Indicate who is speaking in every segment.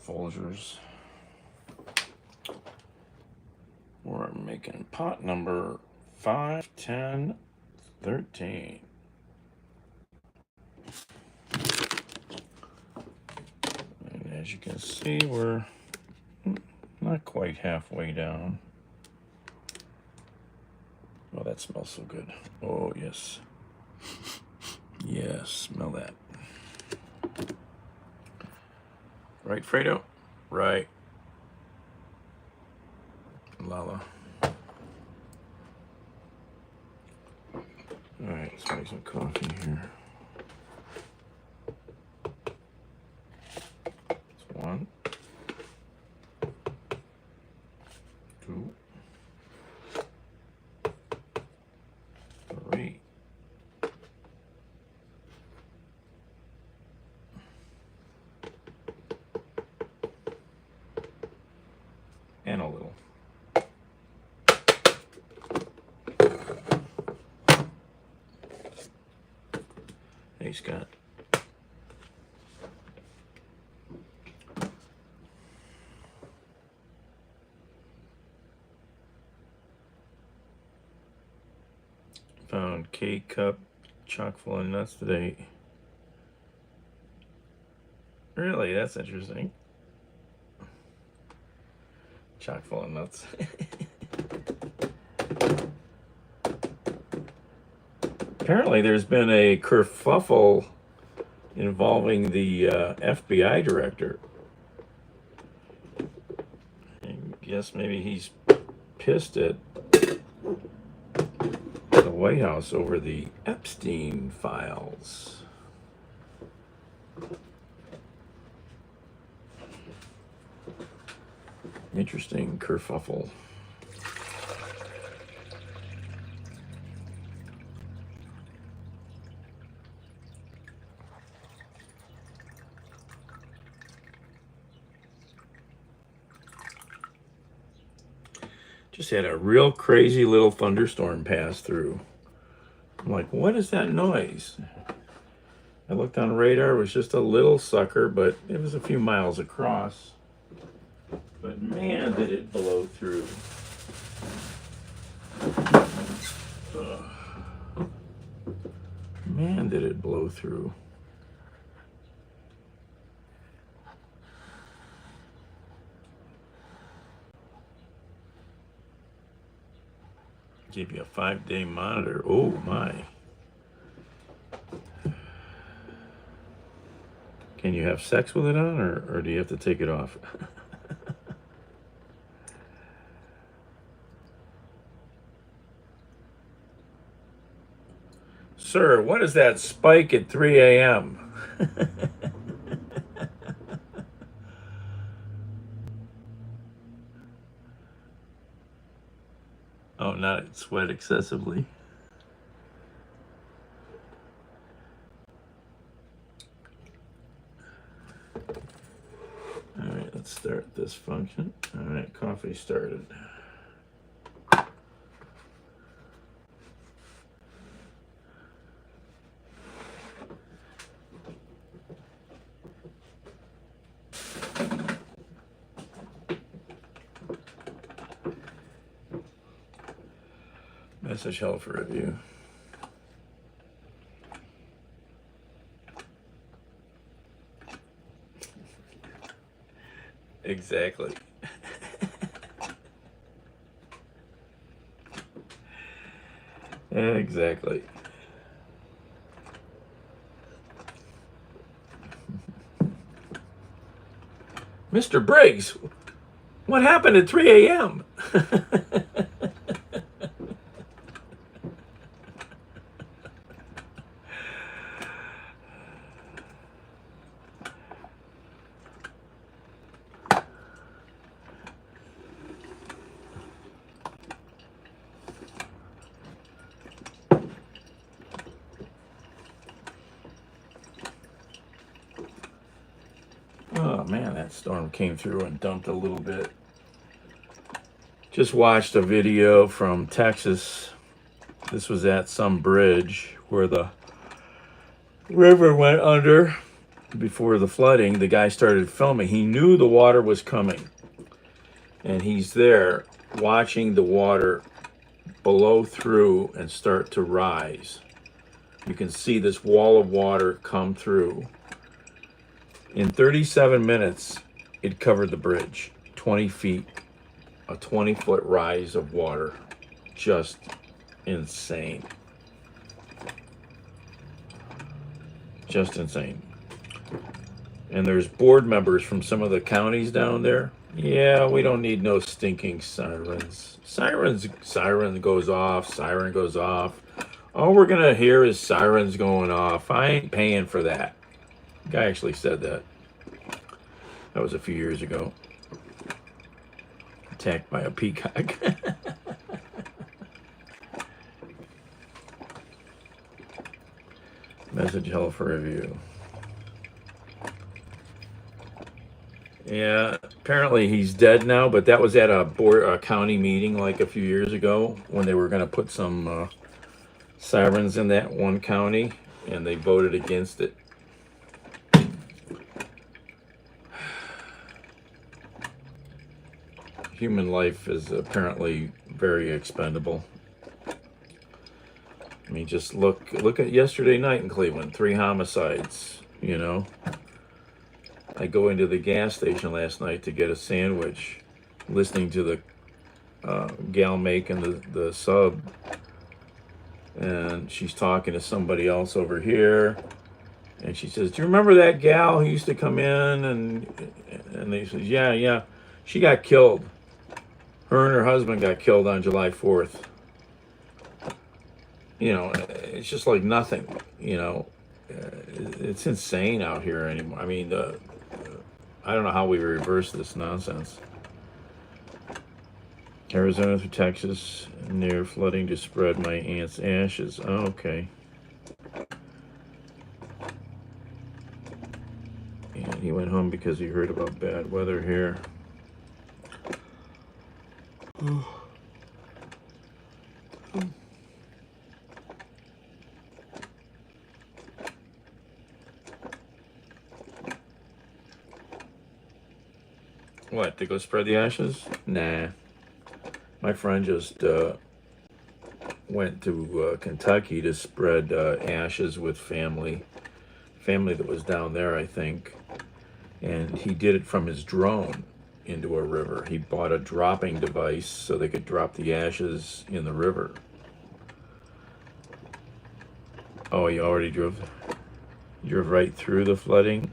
Speaker 1: Folgers. We're making pot number 5, 10, 13. And as you can see, we're not quite halfway down. Oh, that smells so good. Oh, yes. Yes, smell that. Right, Fredo? Right. Lala. All right, let's make some coffee here. That's 1, 2, 3. And a little. Hey, Scott. Found K-Cup chock full of nuts today. Really? That's interesting. Chock full of nuts. Apparently there's been a kerfuffle involving the FBI director. I guess maybe he's pissed at the White House over the Epstein files. Interesting kerfuffle. Just had a real crazy little thunderstorm pass through. I'm like, what is that noise? I looked on radar, it was just a little sucker, but it was a few miles across. But man, did it blow through. Man, did it blow through. Give you a 5-day monitor. Oh my. Can you have sex with it on, or do you have to take it off? Sir, what is that spike at 3 a.m.? Oh, not sweat excessively. All right, let's start this function. All right, coffee started. Message held for review. Exactly. Exactly. Mr. Briggs, what happened at 3 a.m.? Oh man, that storm came through and dumped a little bit. Just watched a video from Texas. This was at some bridge where the river went under. before the flooding, the guy started filming. He knew the water was coming, and he's there watching the water blow through and start to rise. You can see this wall of water come through. In 37 minutes, it covered the bridge, 20 feet, a 20-foot rise of water. Just insane. Just insane. And there's board members from some of the counties down there. Yeah, we don't need no stinking sirens. Siren goes off, siren goes off. All we're gonna hear is sirens going off. I ain't paying for that. The guy actually said that. That was a few years ago. Attacked by a peacock. Message hell for review. Yeah, apparently he's dead now, but that was at a county meeting like a few years ago when they were going to put some sirens in that one county, and they voted against it. Human life is apparently very expendable. I mean, just look at yesterday night in Cleveland, 3 homicides, you know. I go into the gas station last night to get a sandwich, listening to the gal making the sub, and she's talking to somebody else over here, and she says, "Do you remember that gal who used to come in?" And they says, "Yeah, she got killed. Her and her husband got killed on July 4th." You know, it's just like nothing. You know, it's insane out here anymore. I mean, I don't know how we reverse this nonsense. Arizona through Texas, near flooding to spread my aunt's ashes. Oh, okay. And he went home because he heard about bad weather here. What, to go spread the ashes? Nah. My friend just went to Kentucky to spread ashes with family that was down there, I think. And he did it from his drone into a river. He bought a dropping device so they could drop the ashes in the river. Oh, you already drove right through the flooding?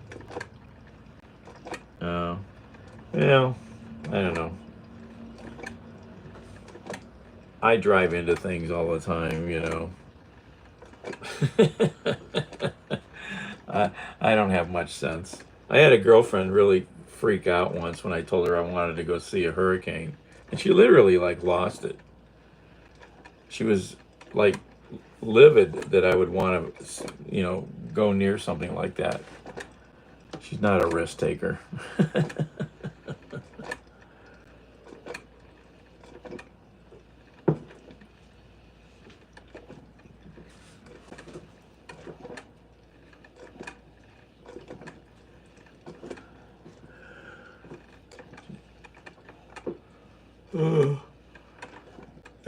Speaker 1: Yeah, I don't know. I drive into things all the time, you know. I don't have much sense. I had a girlfriend really freak out once when I told her I wanted to go see a hurricane, and she literally like lost it. She was like livid that I would want to, you know, go near something like that. She's not a risk taker.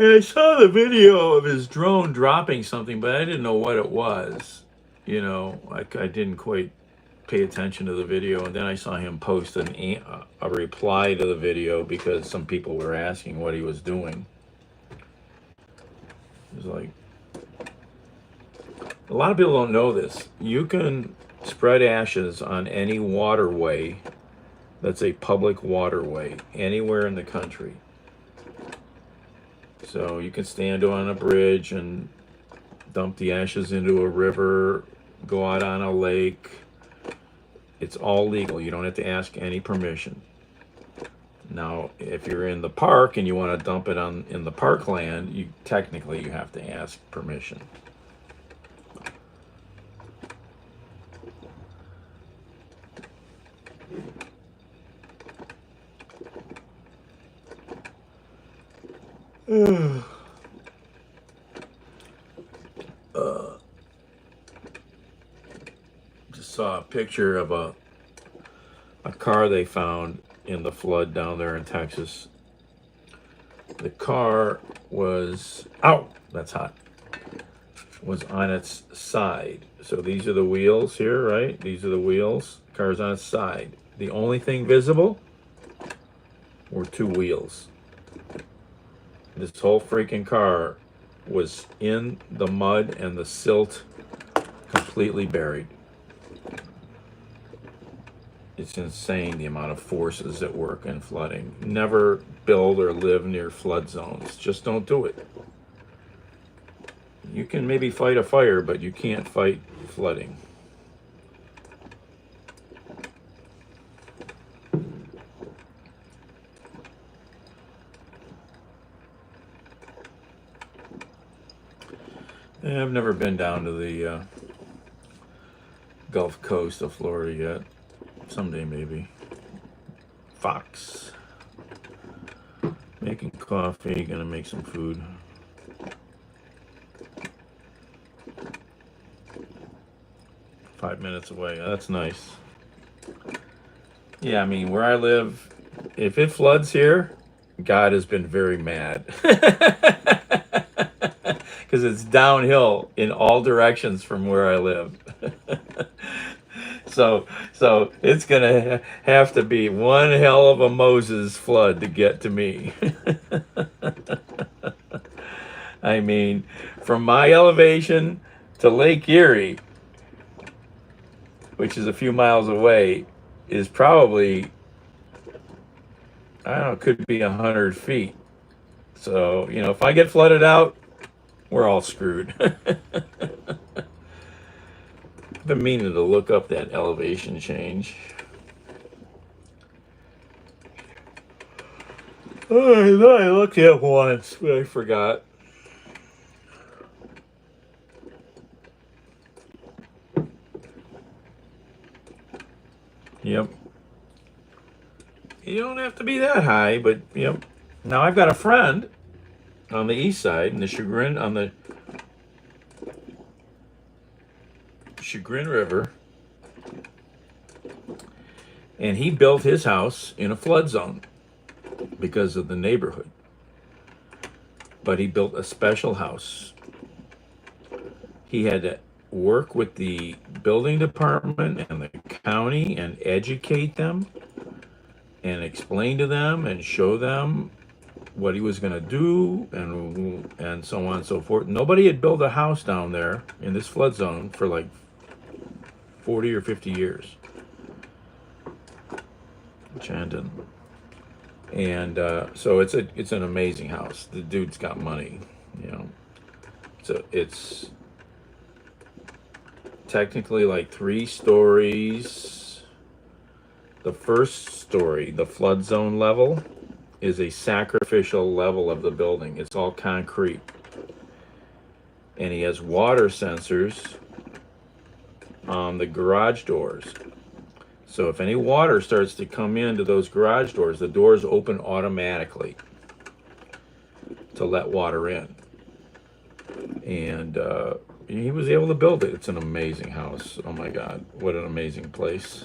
Speaker 1: And I saw the video of his drone dropping something, but I didn't know what it was. You know, I didn't quite pay attention to the video, and then I saw him post a reply to the video because some people were asking what he was doing. It was like, a lot of people don't know this. You can spread ashes on any waterway that's a public waterway anywhere in the country. So you can stand on a bridge and dump the ashes into a river, go out on a lake. It's all legal. You don't have to ask any permission. Now, if you're in the park and you want to dump it in the parkland, you have to ask permission. Just saw picture of a car they found in the flood down there in Texas. The car was that's hot. Was on its side. So these are the wheels here, right? These are the wheels. The car's on its side. The only thing visible were two wheels. This whole freaking car was in the mud and the silt, completely buried. It's insane the amount of forces that work in flooding. Never build or live near flood zones. Just don't do it. You can maybe fight a fire, but you can't fight flooding. I've never been down to the Gulf Coast of Florida yet. Someday maybe. Fox. Making coffee, gonna make some food. Minutes away. That's nice. Yeah, I mean, where I live, if it floods here, God has been very mad. Because it's downhill in all directions from where I live. So it's gonna have to be one hell of a Moses flood to get to me. I mean, from my elevation to Lake Erie, which is a few miles away, is probably, I don't know, could be 100 feet. So, you know, if I get flooded out, we're all screwed. I've been meaning to look up that elevation change. Oh, I thought I looked at once, but I forgot. Yep. You don't have to be that high, but yep. Now I've got a friend on the east side, in the Chagrin River, and he built his house in a flood zone because of the neighborhood. But he built a special house. He had to work with the building department and the county and educate them and explain to them and show them what he was going to do and so on and so forth. Nobody had built a house down there in this flood zone for like 40 or 50 years. Chandon. And so it's an amazing house. The dude's got money, you know. So it's technically like 3 stories. The first story, the flood zone level, is a sacrificial level of the building. It's all concrete. And he has water sensors on the garage doors. So if any water starts to come into those garage doors, the doors open automatically to let water in. And he was able to build it. It's an amazing house. Oh my God, what an amazing place.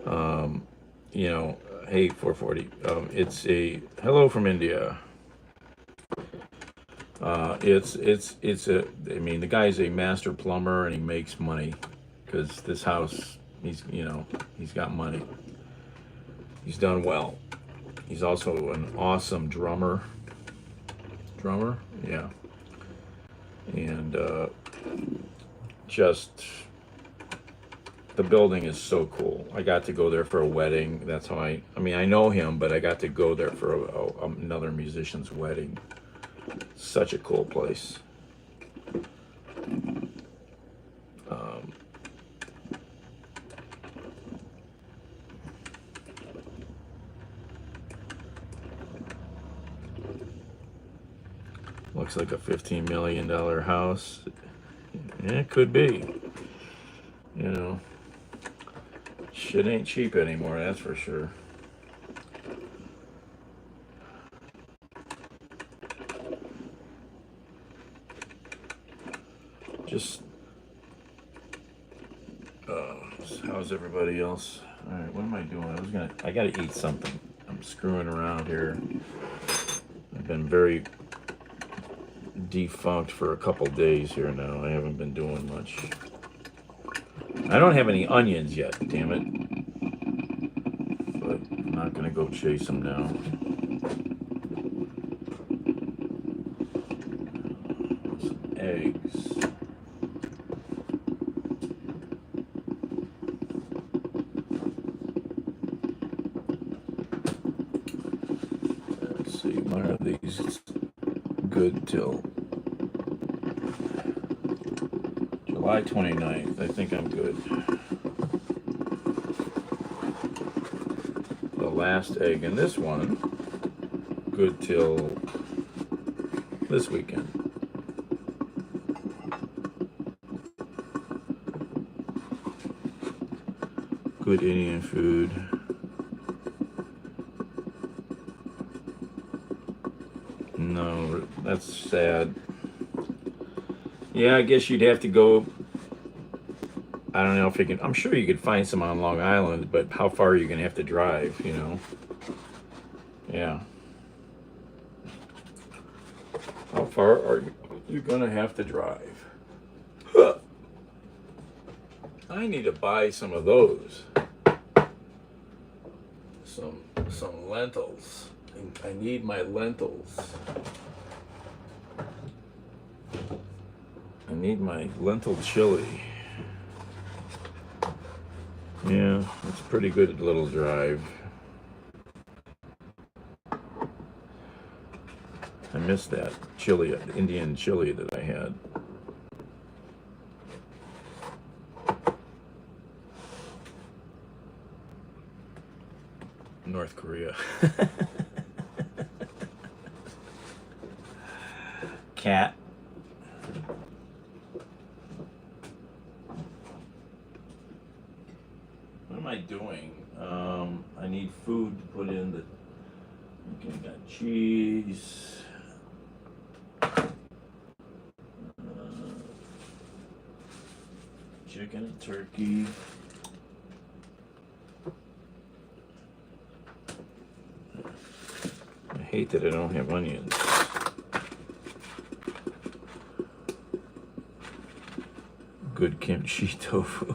Speaker 1: You know, hey, 440. It's a hello from India. It's a. I mean, the guy's a master plumber and he makes money because this house. He's got money. He's done well. He's also an awesome drummer. Yeah. And just the building is so cool. I got to go there for a wedding. That's how I know him, but I got to go there for another musician's wedding. Such a cool place. Looks like a $15 million house. Yeah, it could be. You know, shit ain't cheap anymore, that's for sure. How's everybody else? All right, what am I doing? I gotta eat something. I'm screwing around here. I've been very defunct for a couple days here now. I haven't been doing much. I don't have any onions yet, damn it. But I'm not gonna go chase them now. Some eggs. Let's see, when are these good till July 29th? I think I'm good. The last egg in this one, good till this weekend. Good Indian food. No, that's sad. Yeah, I guess you'd have to go. I don't know if you can. I'm sure you could find some on Long Island, but how far are you going to have to drive, you know? Yeah. How far are you going to have to drive? I need to buy some of those. Some lentils. I need my lentils. I need my lentil chili. Yeah, it's a pretty good little drive. I missed that chili, Indian chili that I had. North Korea. Cat. What am I doing? I need food to put in the. Okay, got cheese. Chicken and turkey. I hate that I don't have onions. Good kimchi tofu.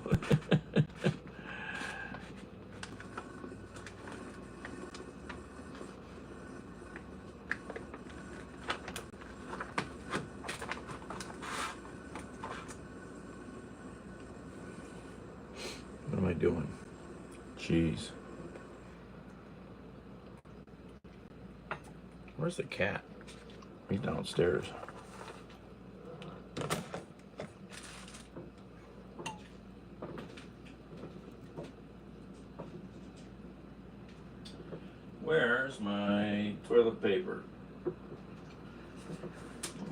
Speaker 1: What am I doing? Cheese. Where's the cat? He's downstairs. Where's my toilet paper?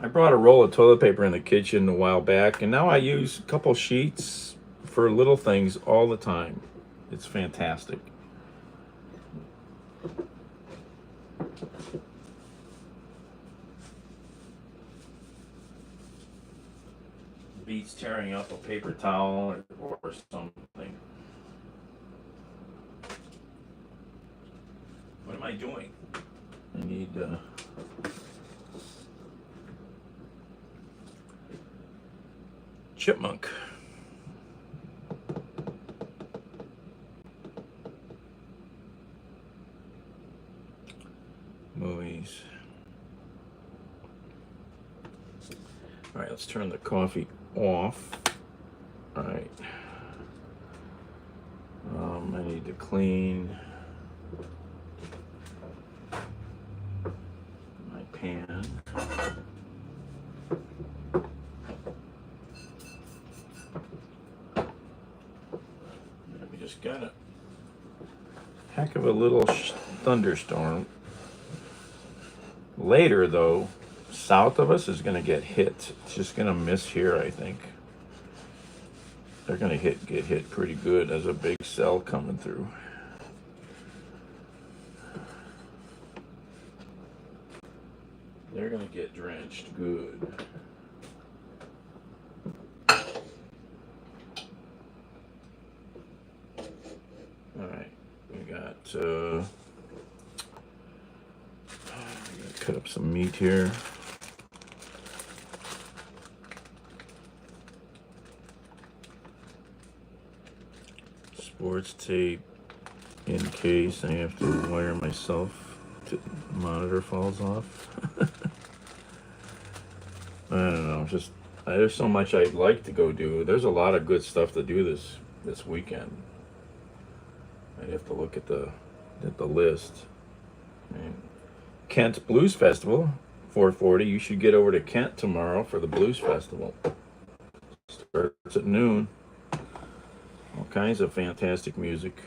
Speaker 1: I brought a roll of toilet paper in the kitchen a while back, and now I use a couple sheets for little things all the time. It's fantastic. Beats tearing up a paper towel or something. What am I doing? I need chipmunk. Movies. All right, let's turn the coffee off. All right. I need to clean my pan. We just got a heck of a little thunderstorm. Later, though, south of us is going to get hit. It's just going to miss here, I think. They're going to get hit pretty good. There's a big cell coming through. They're going to get drenched good. got, I gotta cut up some meat here. Sports tape in case I have to wire myself to the monitor falls off. I don't know, just there's so much I'd like to go do. There's a lot of good stuff to do this weekend. I'd have to look at the list. I mean, Kent Blues Festival, 4:40. You should get over to Kent tomorrow for the Blues Festival. Starts at noon. All kinds of fantastic music.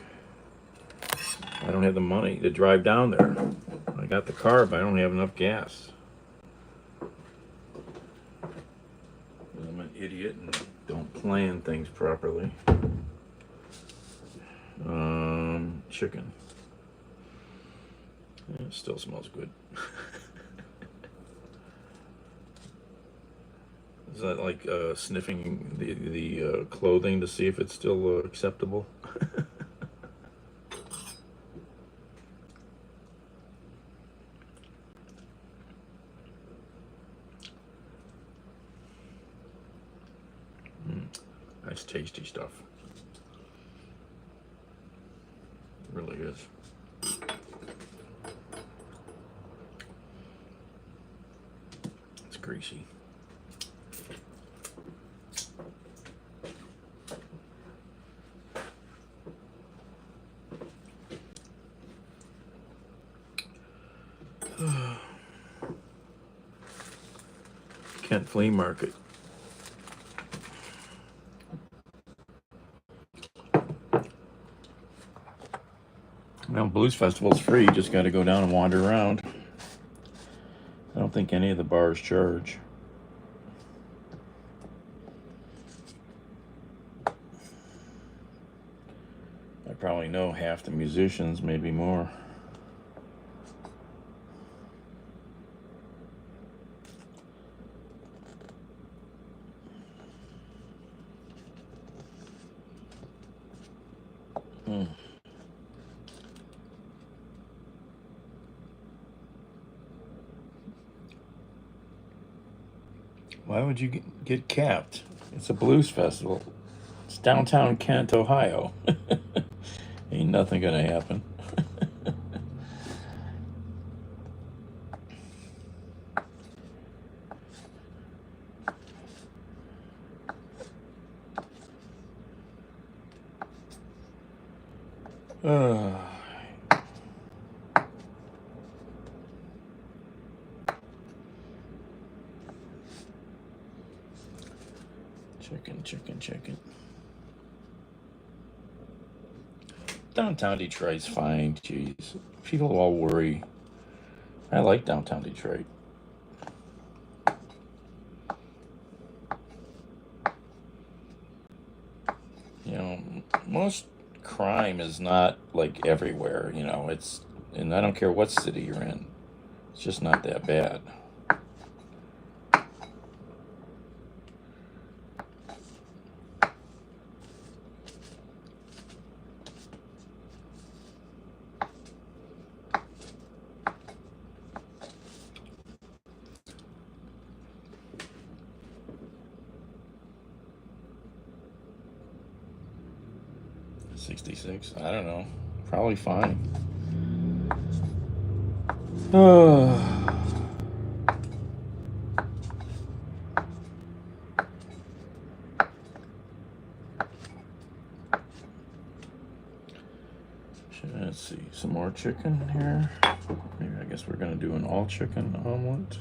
Speaker 1: I don't have the money to drive down there. I got the car, but I don't have enough gas. I'm an idiot and don't plan things properly. Chicken. It still smells good. Is that like sniffing the clothing to see if it's still acceptable? That's tasty stuff. It really is. It's greasy. Kent Flea Market. Well, Blues Festival's free. You just got to go down and wander around. I don't think any of the bars charge. I probably know half the musicians, maybe more. Why would you get capped? It's a blues festival. It's downtown Kent, Ohio. Ain't nothing gonna happen. Chicken. Downtown Detroit's fine. Jeez, people all worry. I like downtown Detroit. You know, most crime is not like everywhere. You know, and I don't care what city you're in. It's just not that bad. $66. I don't know. Probably fine. Let's see. Some more chicken here. Maybe I guess we're gonna do an all chicken omelet.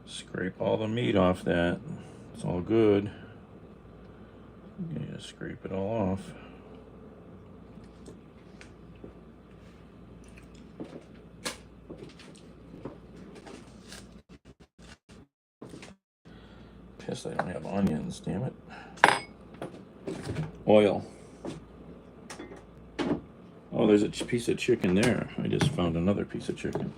Speaker 1: Scrape all the meat off that. It's all good. Yeah, scrape it all off. pissed I don't have onions, damn it. Oil. Oh, there's a piece of chicken there. I just found another piece of chicken.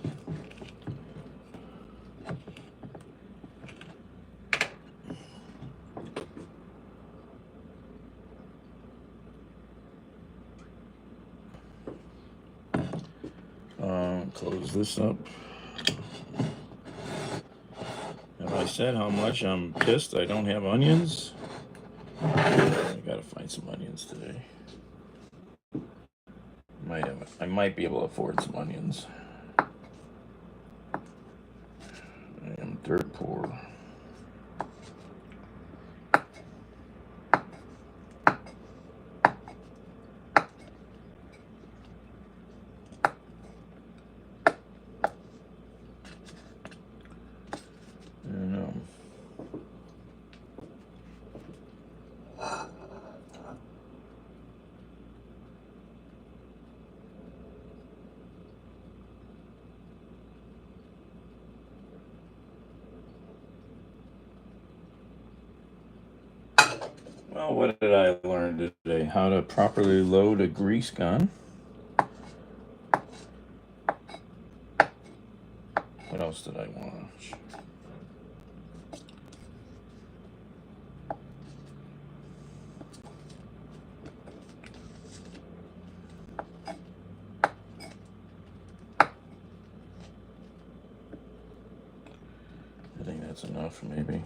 Speaker 1: Close this up. Have I said how much I'm pissed I don't have onions? I gotta find some onions today. I might be able to afford some onions. I am dirt poor. Well, what did I learn today? How to properly load a grease gun. What else did I watch? I think that's enough, maybe.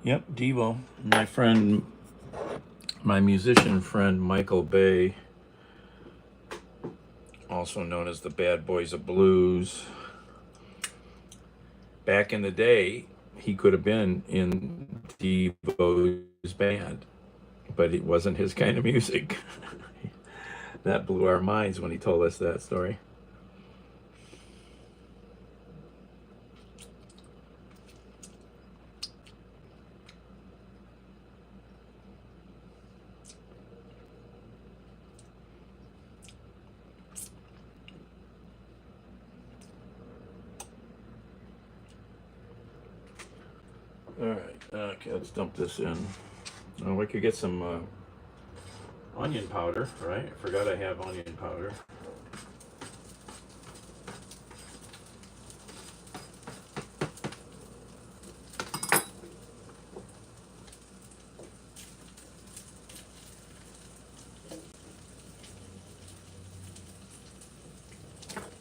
Speaker 1: Yep, Devo. My friend, my musician friend, Michael Bay, also known as the Bad Boys of Blues. Back in the day, he could have been in Devo's band, but it wasn't his kind of music. That blew our minds when he told us that story. All right, okay, let's dump this in. Oh, we could get some onion powder, right? I forgot I have onion powder.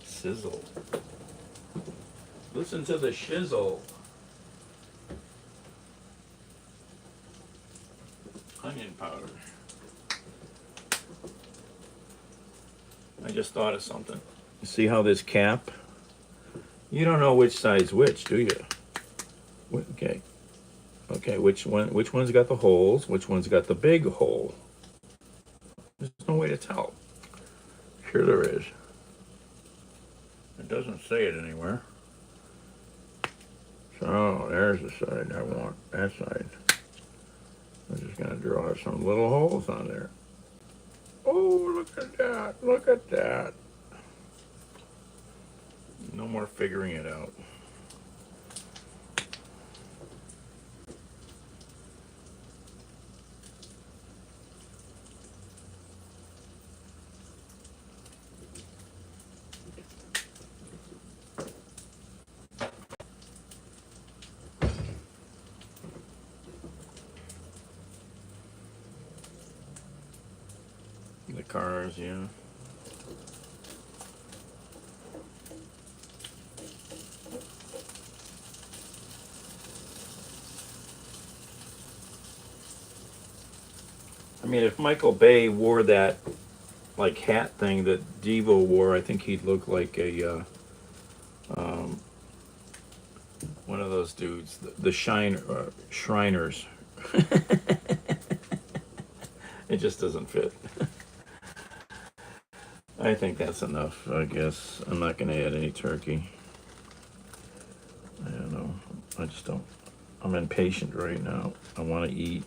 Speaker 1: Sizzle. Listen to the shizzle. Onion powder. I just thought of something. You see how this cap? You don't know which side's which, do you? Okay. Okay, which one's got the holes? Which one's got the big hole? There's no way to tell. Sure there is. It doesn't say it anywhere. So there's the side I want. That side. I'm just gonna draw some little holes on there. Oh, look at that. Look at that. No more figuring it out. The cars, yeah. I mean, if Michael Bay wore that like hat thing that Devo wore, I think he'd look like a one of those dudes, the Shriners. It just doesn't fit. I think that's enough, I guess. I'm not going to add any turkey. I don't know. I just don't. I'm impatient right now. I want to eat.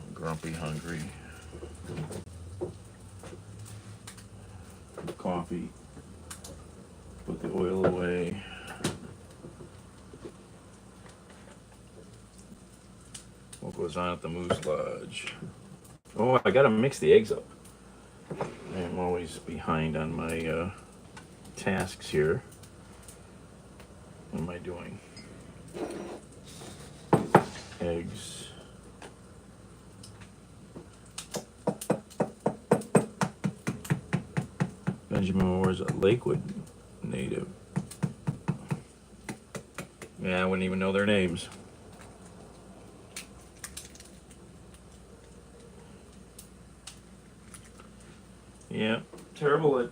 Speaker 1: I'm grumpy, hungry. Coffee. Put the oil away. What goes on at the Moose Lodge? Oh, I gotta mix the eggs up. I'm always behind on my tasks here. What am I doing? Eggs. Benjamin Moore's a Lakewood native. Yeah, I wouldn't even know their names. Yeah, terrible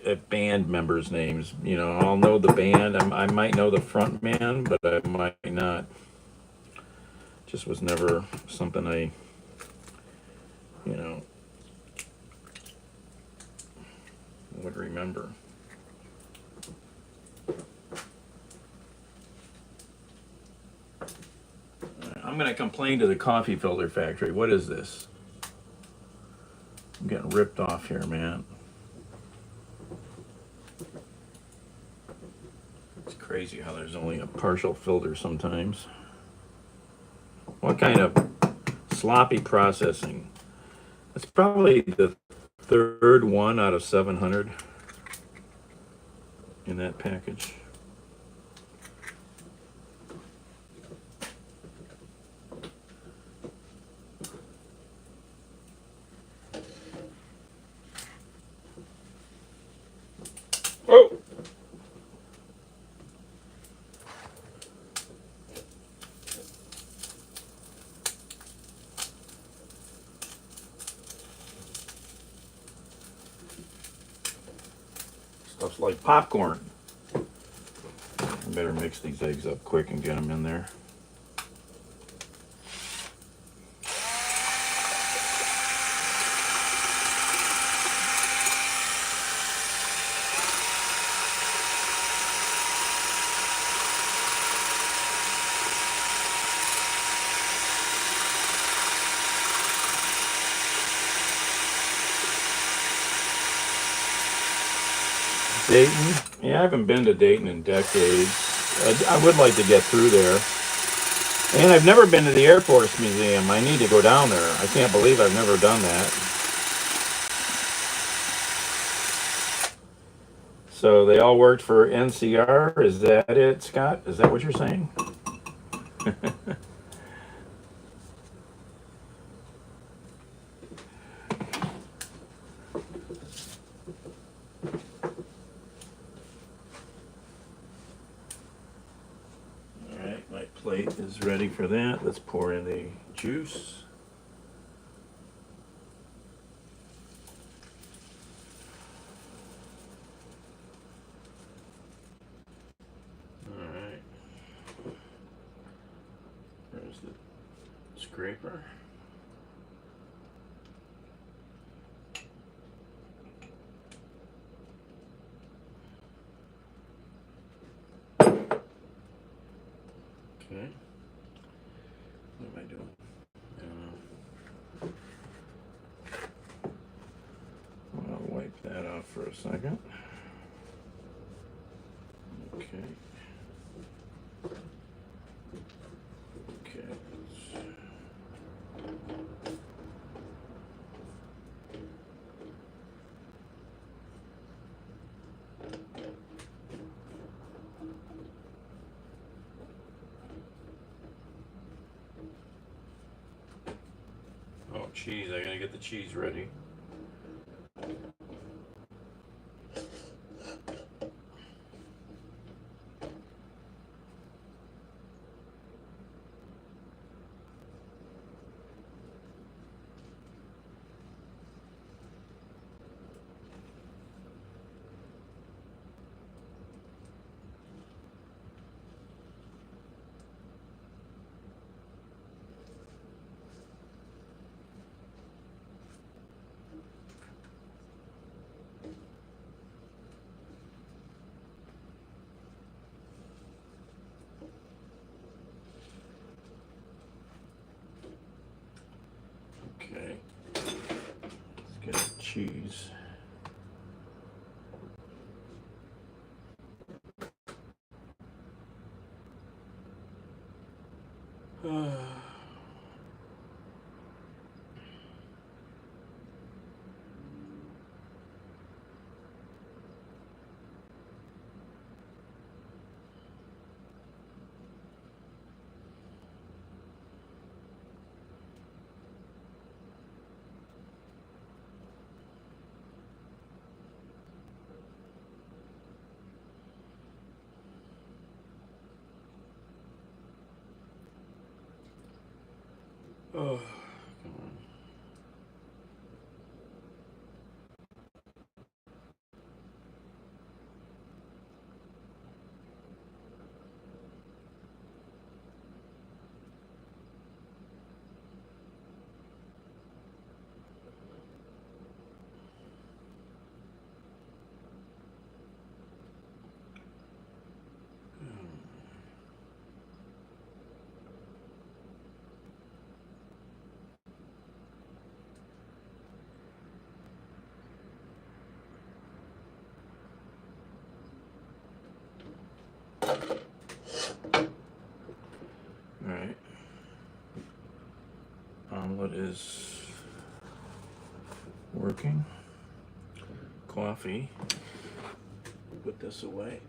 Speaker 1: at band members' names. You know, I'll know the band. I might know the front man, but I might not. Just was never something I, you know, would remember. I'm going to complain to the coffee filter factory. What is this? I'm getting ripped off here, man. It's crazy how there's only a partial filter sometimes. What kind of sloppy processing? It's probably the third one out of 700 in that package. Oh! Stuff's like popcorn. I better mix these eggs up quick and get them in there. Dayton? Yeah, I haven't been to Dayton in decades. I would like to get through there. And I've never been to the Air Force Museum. I need to go down there. I can't believe I've never done that. So they all worked for NCR? Is that it, Scott? Is that what you're saying? Alright, my plate is ready for that. Let's pour in the juice. Alright. There's the scraper. Okay. What am I doing? I'll wipe that off for a second. Okay. Okay. Oh, cheese. I gotta get the cheese ready. Okay. Let's get cheese. Oh, come on. All right. Omelet is working. Coffee. Put this away.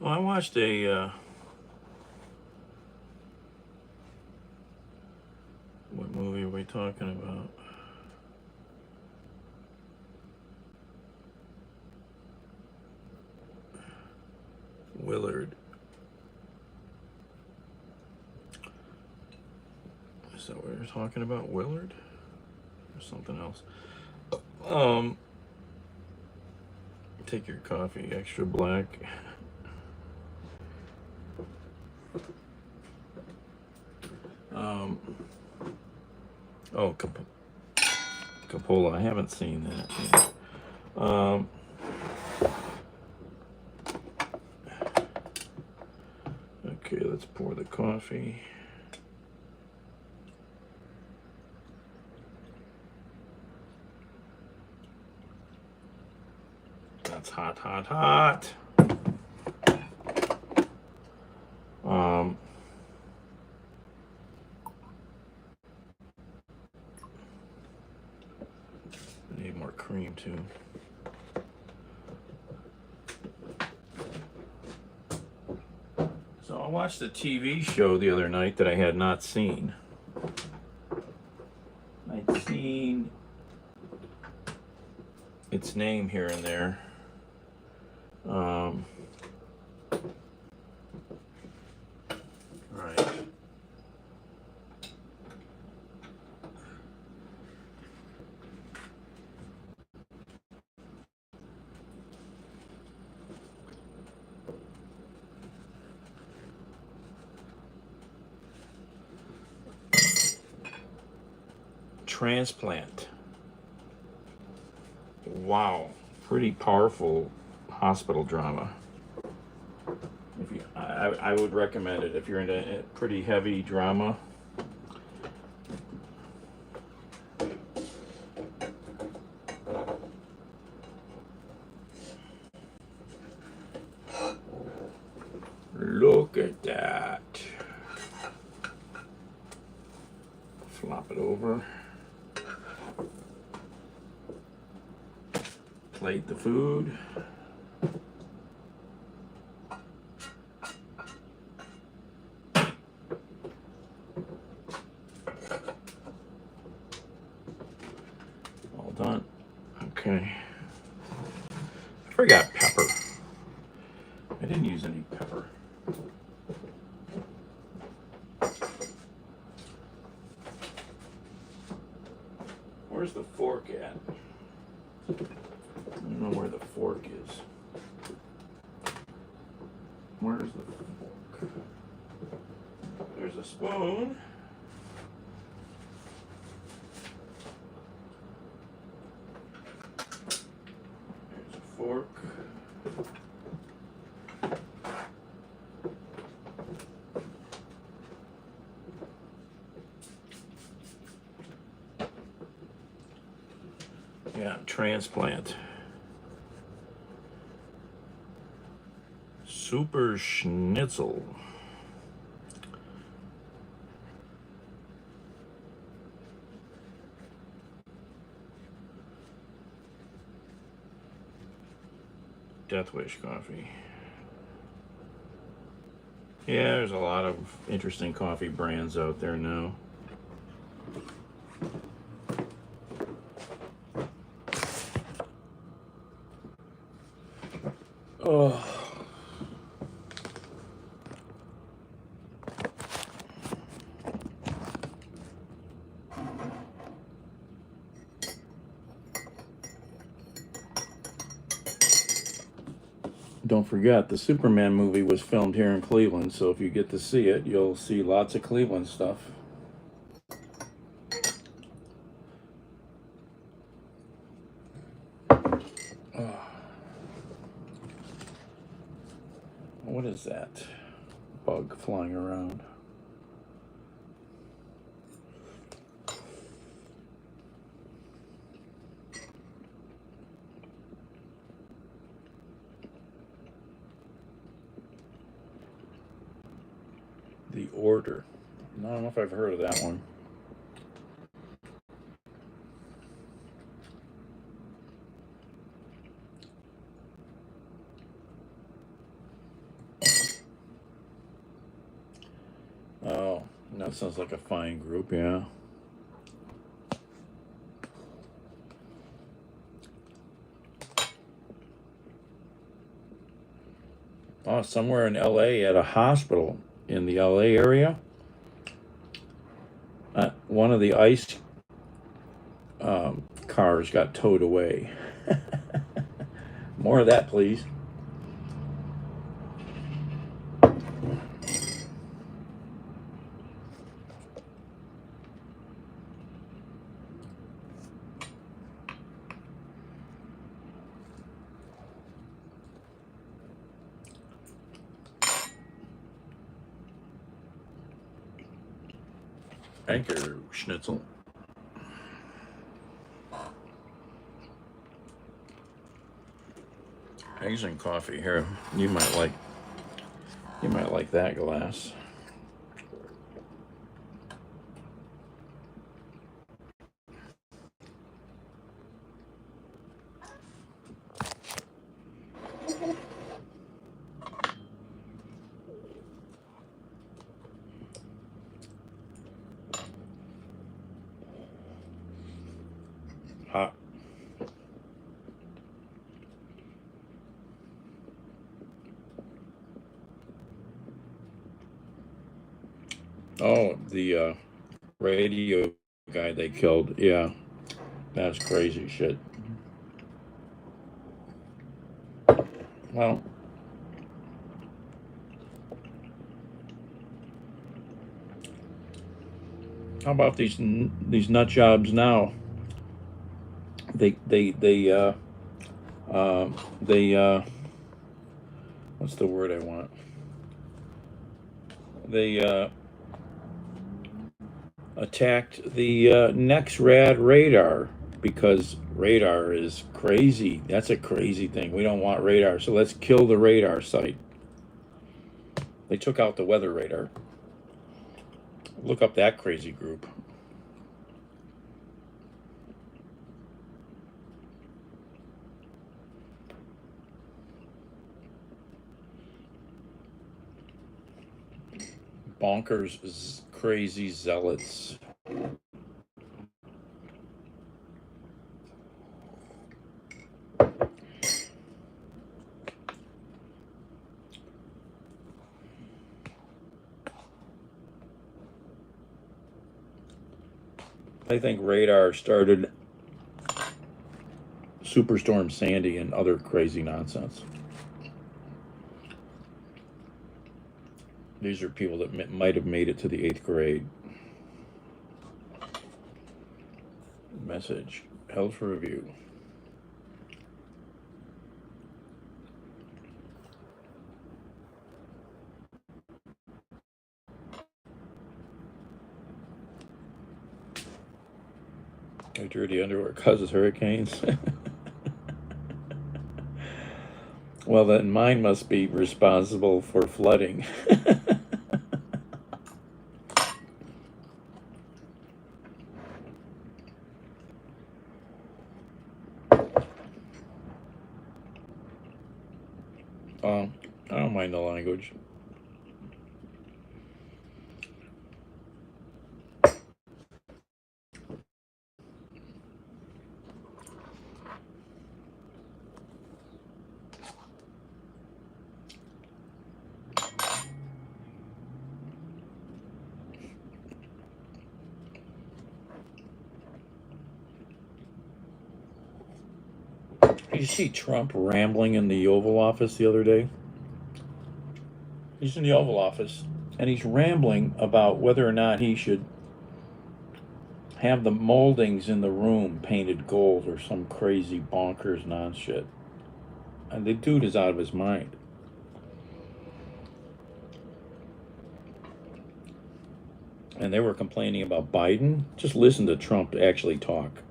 Speaker 1: Well, I watched a what movie are we talking about? Willard. Is that what we're talking about? Willard? Or something else? Take your coffee extra black. Oh, Capola. I haven't seen that yet. Okay, let's pour the coffee. That's hot, hot, hot. I need more cream too. So I watched a TV show the other night that I had not seen. I'd seen its name here and there. Right. Transplant. Wow, pretty powerful hospital drama. If you, I would recommend it if you're into pretty heavy drama. Look at that. Flop it over. Plate the food. All done. Okay. I forgot pepper. I didn't use any pepper. Where's the fork at? I don't know where the fork is. Where's the fork? There's a spoon. There's a fork. Yeah, transplant. Super Schnitzel. Death Wish coffee. Yeah, there's a lot of interesting coffee brands out there now. Oh. Don't forget, the Superman movie was filmed here in Cleveland, so if you get to see it, you'll see lots of Cleveland stuff. What is that bug flying around? The Order. I don't know if I've heard of that one. Oh, that sounds like a fine group, yeah. Oh, somewhere in LA at a hospital in the LA area. One of the ICE cars got towed away. More of that, please. Anchor Schnitzel. Eggs and coffee here. You might like that glass. Hot. Oh, the radio guy they killed. Yeah, that's crazy shit. Well, how about these nut jobs now? They what's the word I want? They attacked the NexRad radar because radar is crazy. That's a crazy thing. We don't want radar, so let's kill the radar site. They took out the weather radar. Look up that crazy group. Bonkers, crazy zealots. I think radar started Superstorm Sandy and other crazy nonsense. These are people that might have made it to the 8th grade. Message held for review. Dirty underwear causes hurricanes. Well, then mine must be responsible for flooding. I don't mind the language. Did you see Trump rambling in the Oval Office the other day? He's in the Oval Office, and he's rambling about whether or not he should have the moldings in the room painted gold or some crazy bonkers nonshit. And the dude is out of his mind. And they were complaining about Biden. Just listen to Trump actually talk.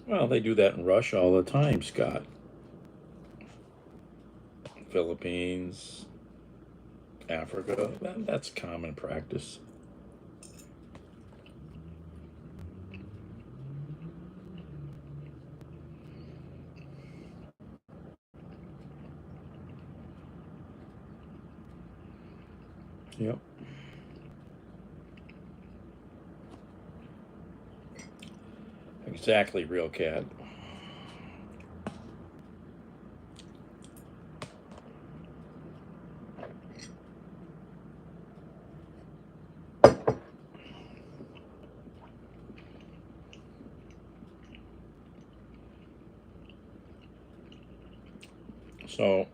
Speaker 1: Well, they do that in Russia all the time, Scott. Philippines, Africa, that's common practice. Yep. Exactly, real cat. So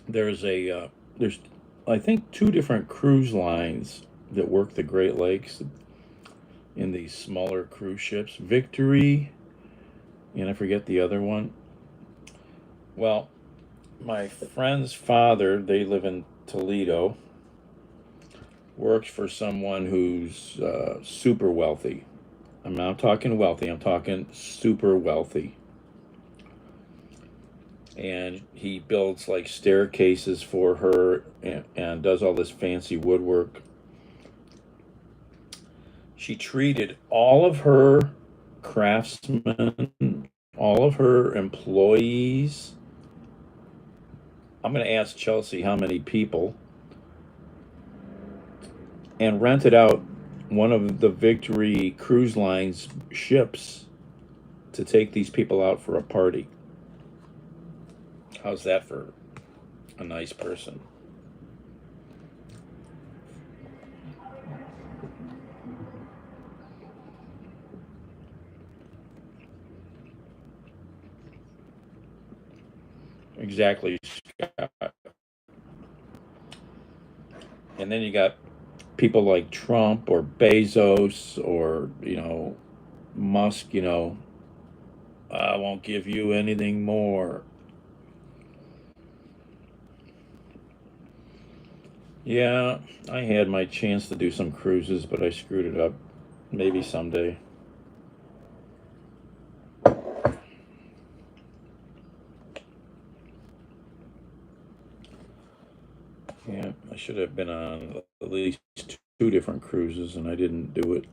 Speaker 1: there's I think 2 different cruise lines that work the Great Lakes in these smaller cruise ships. Victory, and I forget the other one. Well, my friend's father, they live in Toledo, works for someone who's super wealthy. I'm not talking wealthy, I'm talking super wealthy. And he builds like staircases for her and does all this fancy woodwork. She treated all of her craftsmen, all of her employees. I'm going to ask Chelsea how many people, and rented out one of the Victory Cruise Line's ships to take these people out for a party. How's that for a nice person? Exactly, Scott. And then you got people like Trump or Bezos or, Musk, I won't give you anything more. Yeah, I had my chance to do some cruises, but I screwed it up. Maybe someday. Yeah, I should have been on at least 2 different cruises, and I didn't do it.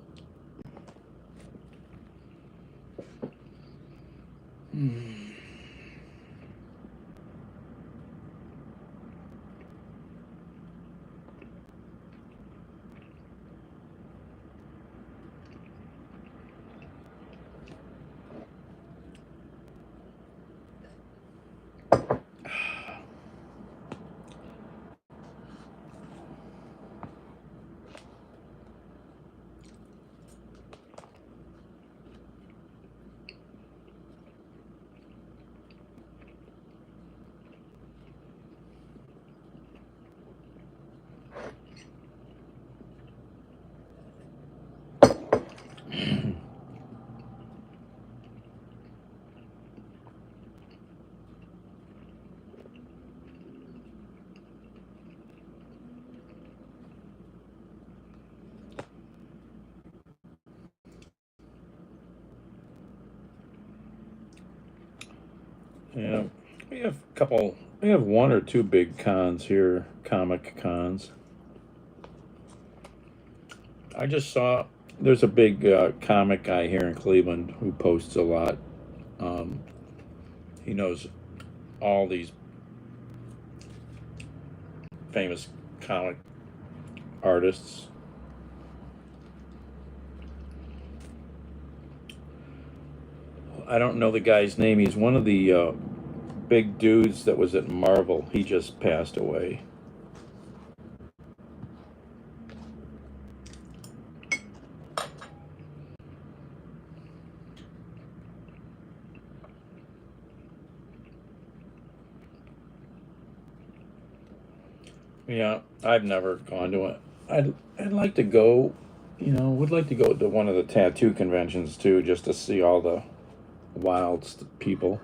Speaker 1: Yeah, we have a couple. We have one or two big cons here, comic cons. I just saw there's a big comic guy here in Cleveland who posts a lot. Um, he knows all these famous comic artists. I don't know the guy's name. He's one of the big dudes that was at Marvel. He just passed away. Yeah, I've never gone to it. I'd like to go. Would like to go to one of the tattoo conventions too, just to see all the wild people.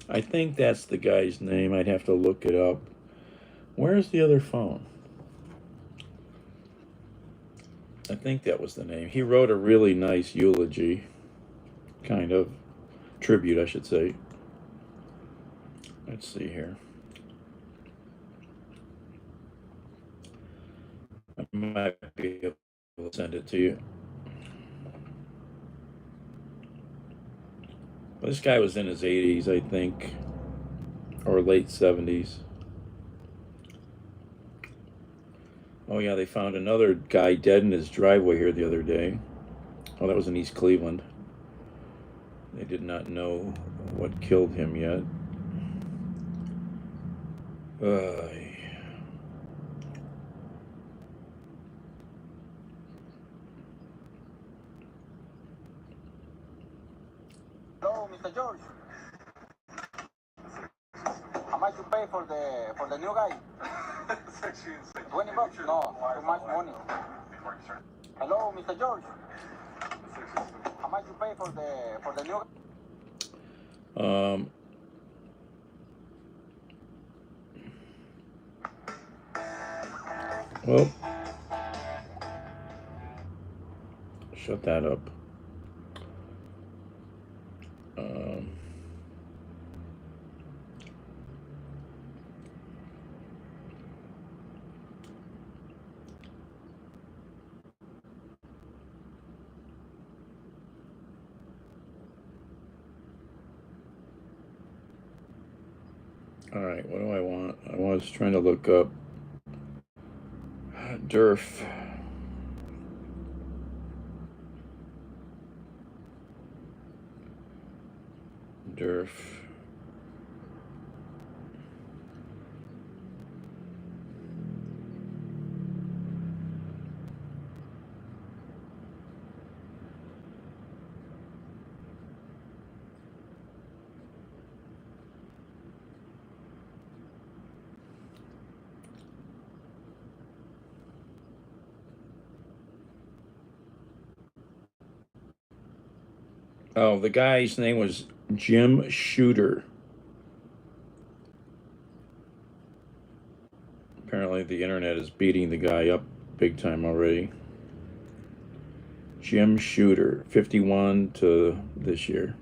Speaker 1: I think that's the guy's name. I'd have to look it up. Where's the other phone? I think that was the name. He wrote a really nice eulogy, kind of tribute, I should say. Let's see here. I might be able to send it to you. Well, this guy was in his 80s, I think, or late 70s. Oh, yeah, they found another guy dead in his driveway here the other day. Oh, that was in East Cleveland. They did not know what killed him yet. Uh,
Speaker 2: Hello, Mr. George. How much you pay for the new guy? $20? No, too much money. Hello, Mr. George. How much you pay for the new guy?
Speaker 1: Well, shut that up. All right, what do I want? I was trying to look up DERF. DERF. Oh, the guy's name was Jim Shooter. Apparently, the internet is beating the guy up big time already. Jim Shooter, 51 to this year.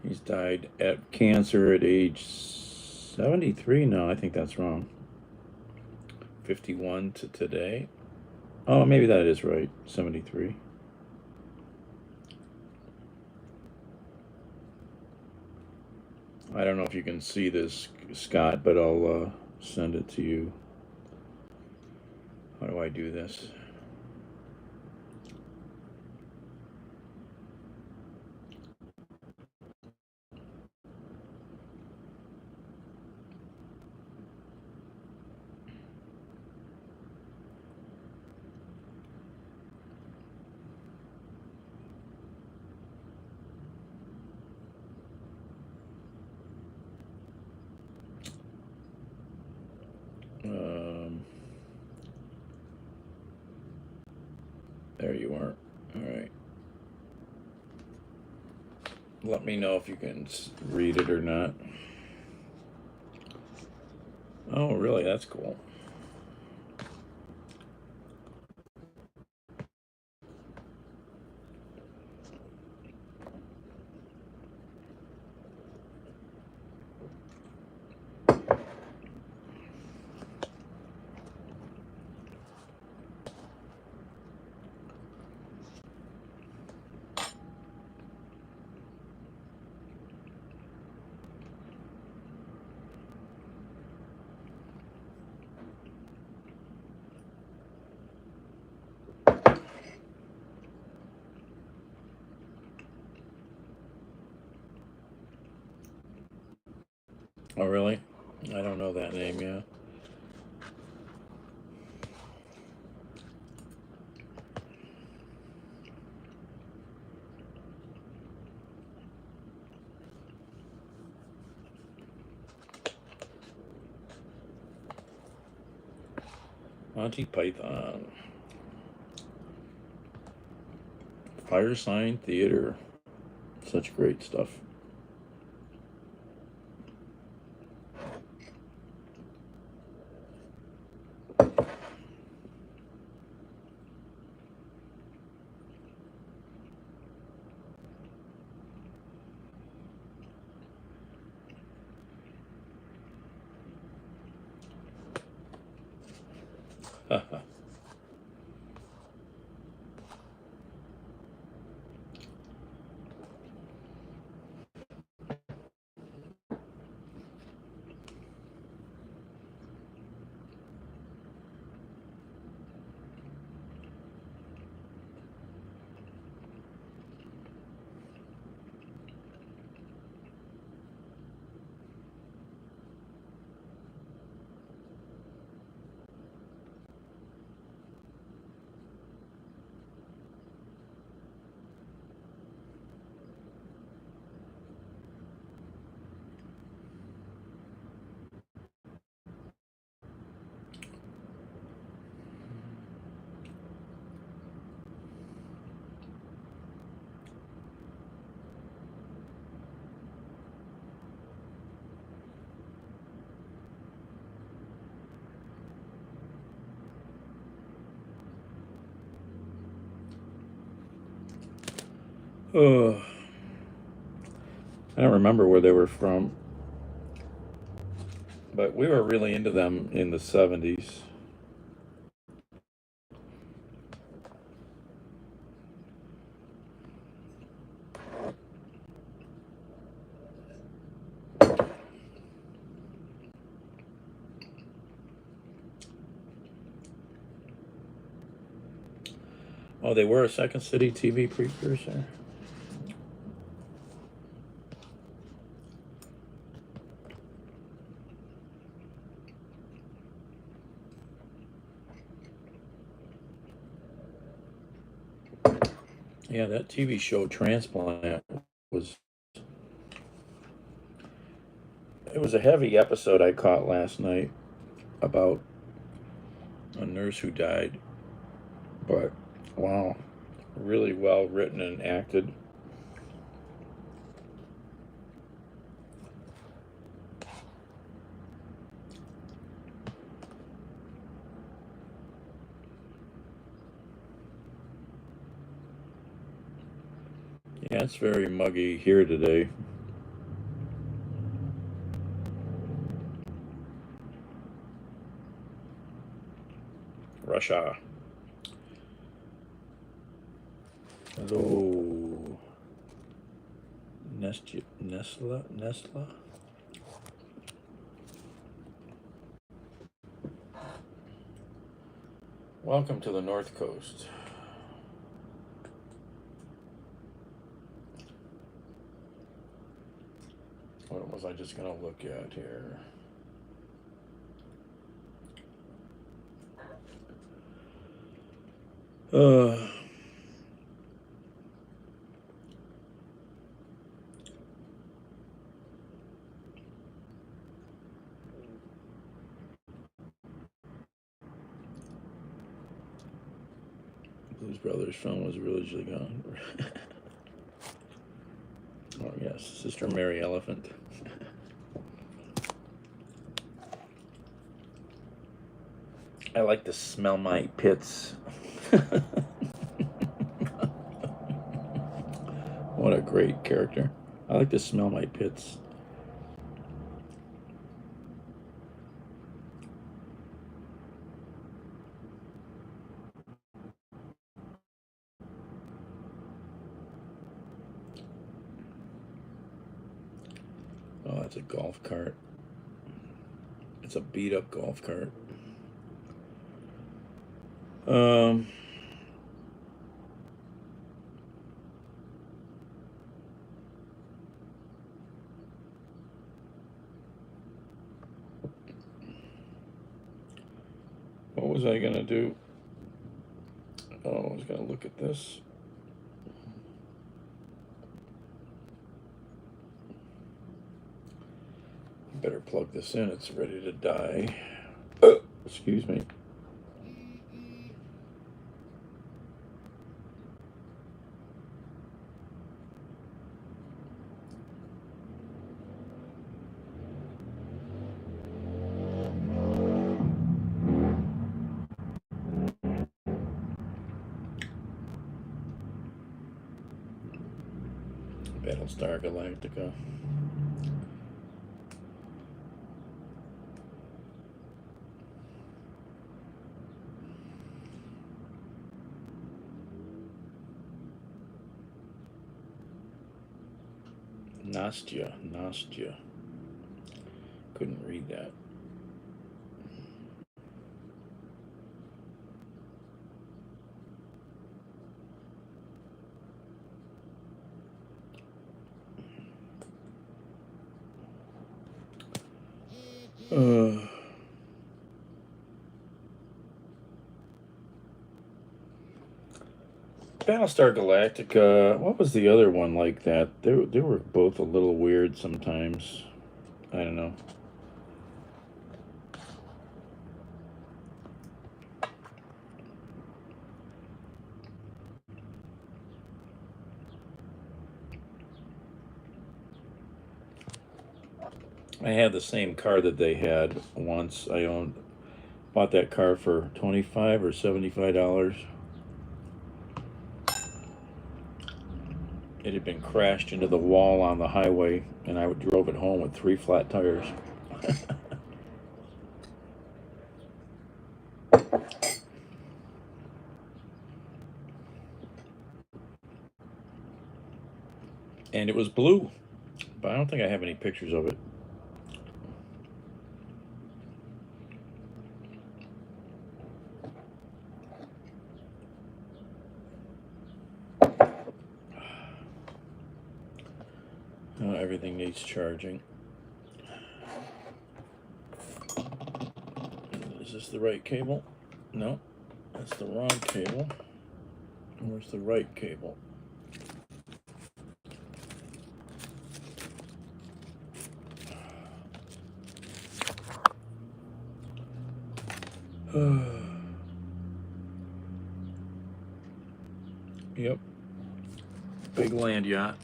Speaker 1: He's died at cancer at age 73. No, I think that's wrong. 51 to today. Oh, maybe that is right. 73. I don't know if you can see this, Scott, but I'll send it to you. How do I do this? There you are. All right. Let me know if you can read it or not. Oh, really? That's cool. Oh, really? I don't know that name, yeah. Monty Python. Fire Sign Theater. Such great stuff. Oh, I don't remember where they were from, but we were really into them in the 70s. Oh, they were a Second City TV precursor. Yeah, that TV show Transplant was it was a heavy episode I caught last night about a nurse who died. But wow, really well written and acted. Yeah, it's very muggy here today. Russia. Hello. Nesla? Welcome to the North Coast. What was I just going to look at here? Uh, Blues Brothers film was originally gone. Oh yes, Sister Mary Elephant. I like to smell my pits. What a great character. I like to smell my pits. Oh, that's a golf cart. It's a beat up golf cart. What was I gonna do? Oh, I was gonna look at this. Better plug this in. It's ready to die. Excuse me. Battlestar Galactica. Nastya. Couldn't read that. Battlestar Galactica. What was the other one like that? They were both a little weird sometimes. I don't know. I had the same car that they had once. Bought that car for $25 or $75. It had been crashed into the wall on the highway, and I drove it home with 3 flat tires. And it was blue, but I don't think I have any pictures of it. Everything needs charging. Is this the right cable? No, that's the wrong cable. Where's the right cable? Yep. Big land yacht.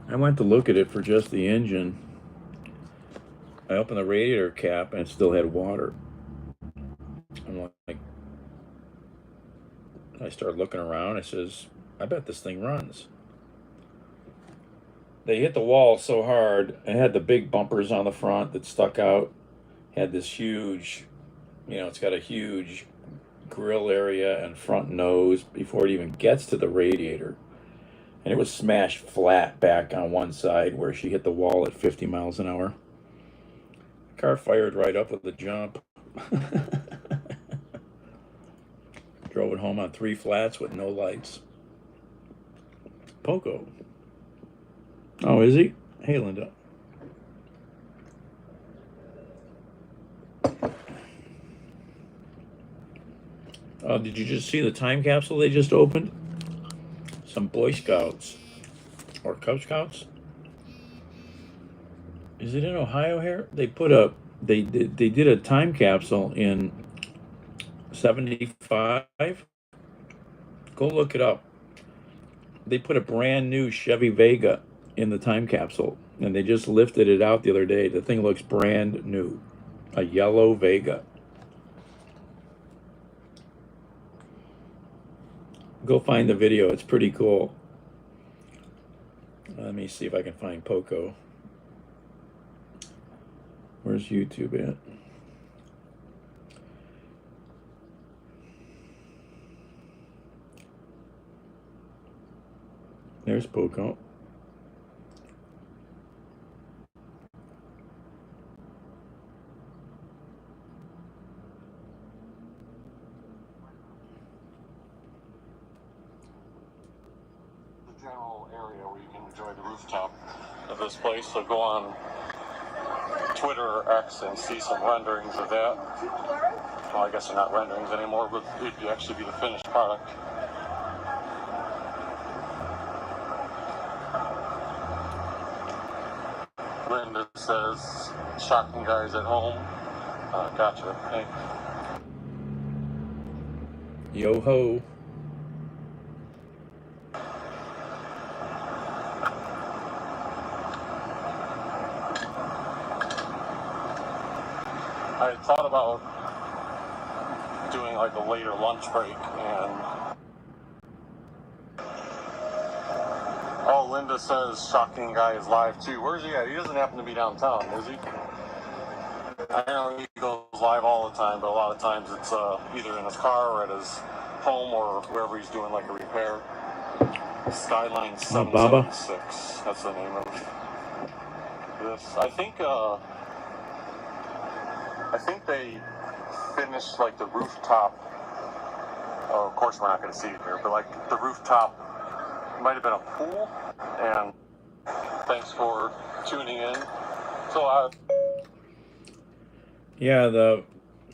Speaker 1: I went to look at it for just the engine. I opened the radiator cap and it still had water. I'm like, I started looking around. It says, I bet this thing runs. They hit the wall so hard. It had the big bumpers on the front that stuck out. Had this huge, it's got a huge grill area and front nose before it even gets to the radiator. And it was smashed flat back on one side where she hit the wall at 50 miles an hour. The car fired right up with a jump. Drove it home on 3 flats with no lights. Poco. Oh, is he? Hey, Linda. Did you just see the time capsule they just opened? Some Boy Scouts or Cub Scouts. Is it in Ohio here? They put a They did a time capsule in '75. Go look it up. They put a brand new Chevy Vega in the time capsule, and they just lifted it out the other day. The thing looks brand new, a yellow Vega. Go find the video. It's pretty cool. Let me see if I can find Poco. Where's YouTube at? There's Poco.
Speaker 3: The general area where you can enjoy the rooftop of this place. So go on Twitter or X and see some renderings of that. Well, I guess they're not renderings anymore, but it'd actually be the finished product. Linda says, shocking guys at home. Gotcha. Thanks.
Speaker 1: Yo ho.
Speaker 3: I had thought about doing like a later lunch break, and oh, Linda says shocking guy is live too. Where's he at? He doesn't happen to be downtown, is he? I know he goes live all the time, but a lot of times it's either in his car or at his home or wherever he's doing like a repair. Skyline 776. That's the name of this. I think they finished like the rooftop. Oh, of course we're not going to see it here, but like the rooftop might have been a pool. And thanks for tuning in. So
Speaker 1: yeah, the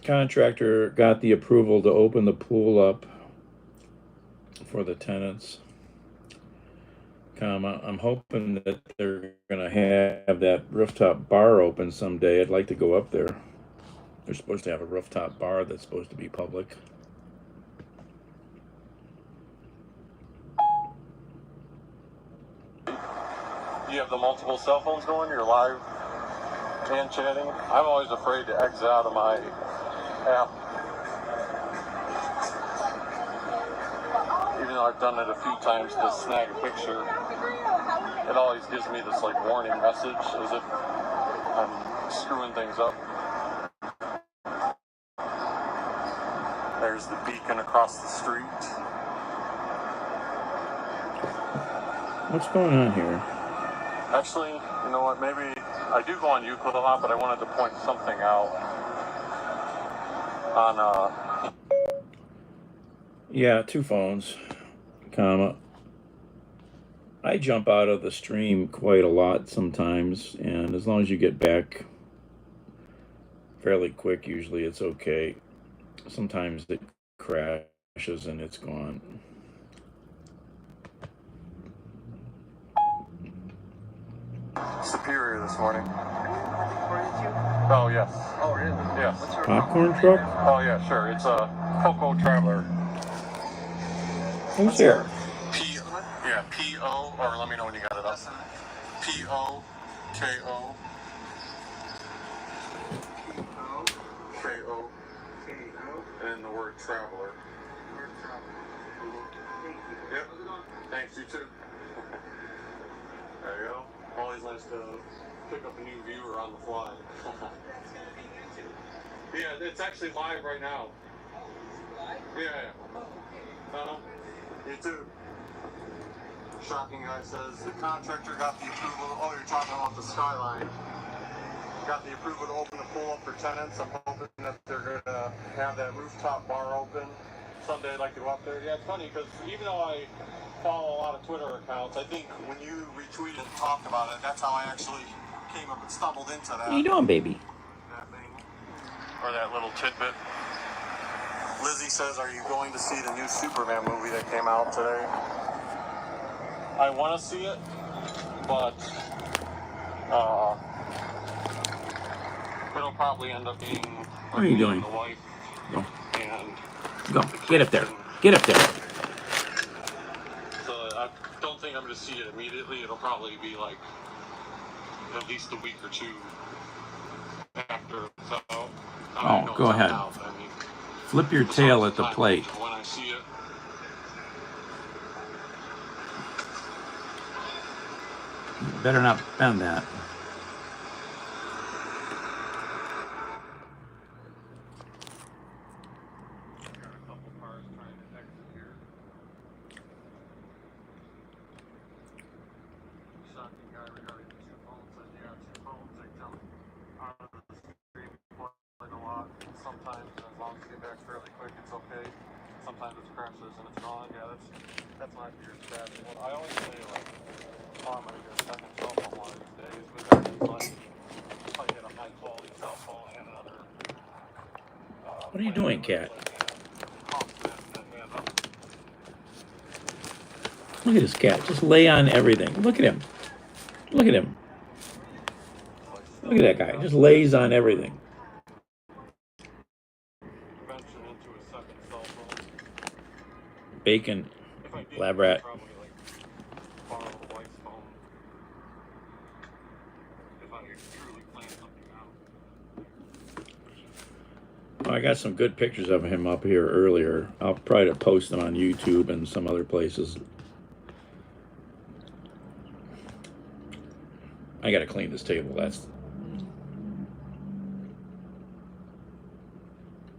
Speaker 1: contractor got the approval to open the pool up for the tenants. I'm hoping that they're going to have that rooftop bar open someday. I'd like to go up there. They're supposed to have a rooftop bar that's supposed to be public.
Speaker 3: you have the multiple cell phones going, you're live and chatting. I'm always afraid to exit out of my app. Even though I've done it a few times to snag a picture, it always gives me this like warning message as if I'm screwing things up. There's the beacon across the street.
Speaker 1: What's going on here?
Speaker 3: Actually, you know what, maybe I do go on Euclid a lot, but I wanted to point something out on
Speaker 1: Yeah, two phones, comma. I jump out of the stream quite a lot sometimes, and as long as you get back fairly quick, usually it's okay. Sometimes it crashes and it's gone.
Speaker 3: Superior this morning. Oh, yes.
Speaker 2: Oh, really?
Speaker 3: Yes.
Speaker 1: Popcorn truck?
Speaker 3: Oh, yeah, sure. It's a Coco Traveler.
Speaker 1: Who's there?
Speaker 3: P-O, or let me know when you got it up. P-O-K-O. K-O. And the word traveler. Yep. Thanks, you too. There you go. Always nice to pick up a new viewer on the fly. Yeah, it's actually live right now. Yeah. You too. Shocking guy says the contractor got the approval. Oh, you're talking about the skyline. Got the approval to open the pool up for tenants. I'm hoping that they're gonna have that rooftop bar open. Someday I'd like to go up there. Yeah, it's funny because even though I follow a lot of Twitter accounts, I think when you retweeted and talked about it, that's how I actually came up and stumbled into that.
Speaker 1: How you doing, baby?
Speaker 3: That thing. Or that little tidbit. Lizzie says, are you going to see the new Superman movie that came out today? I want to see it, but it'll probably end up being
Speaker 1: What are you doing?
Speaker 3: the wife
Speaker 1: Go.
Speaker 3: and
Speaker 1: Go. Get up there. Get up there.
Speaker 3: so I don't think I'm going to see it immediately. It'll probably be like at least a week or two after. So
Speaker 1: Oh, go ahead.
Speaker 3: Out, I mean,
Speaker 1: Flip your tail at the plate.
Speaker 3: when I see it.
Speaker 1: You better not bend that.
Speaker 3: Sometimes, as long as you get back fairly quick, it's okay. Sometimes it crashes and it's gone. Yeah, that's my fear is crashing. Well, I always say, like, oh, I'm going to get a second cell phone one of these days, but then it's like, if I get a high quality cell phone and another.
Speaker 1: What are you doing, cat? Look at this cat. Just lay on everything. Look at him. Look at him. Look at that guy. Just lays on everything. Bacon, lab rat. I got some good pictures of him up here earlier. I'll try to post them on YouTube and some other places. I gotta clean this table. That's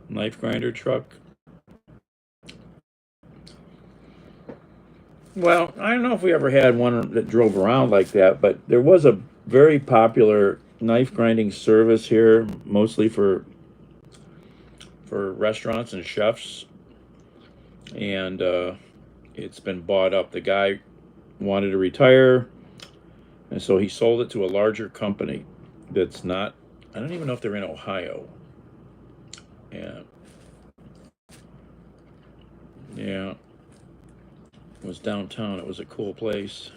Speaker 1: knife grinder truck. Well, I don't know if we ever had one that drove around like that, but there was a very popular knife grinding service here, mostly for restaurants and chefs, and it's been bought up. The guy wanted to retire, and so he sold it to a larger company that's not, I don't even know if they're in Ohio. Yeah, it was downtown. It was a cool place.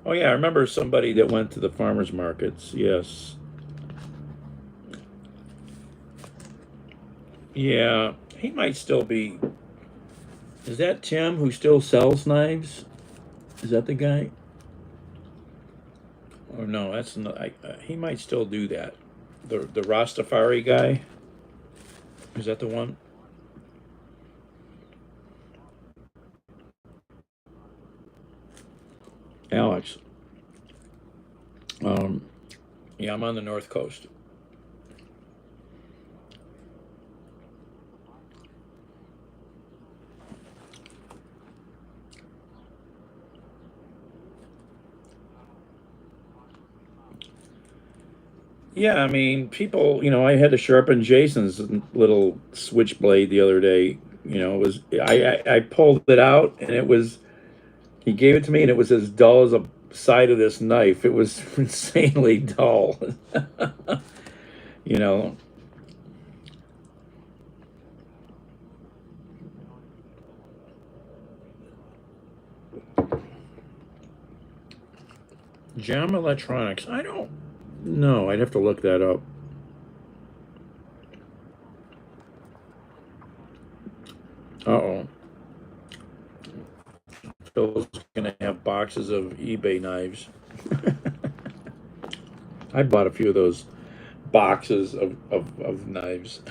Speaker 1: Oh yeah, I remember somebody that went to the farmers markets. Yes. Yeah, he might still be. Is that Tim who still sells knives? Is that the guy? Or no, that's not. He might still do that. The Rastafari guy. Is that the one? Alex. Yeah, I'm on the North Coast. Yeah, I mean, people, I had to sharpen Jason's little switchblade the other day. It was I pulled it out and it was he gave it to me and it was as dull as a side of this knife. It was insanely dull. you know. Jam Electronics. I don't know. I'd have to look that up. Uh-oh. Phil's gonna have boxes of eBay knives. I bought a few of those boxes of knives.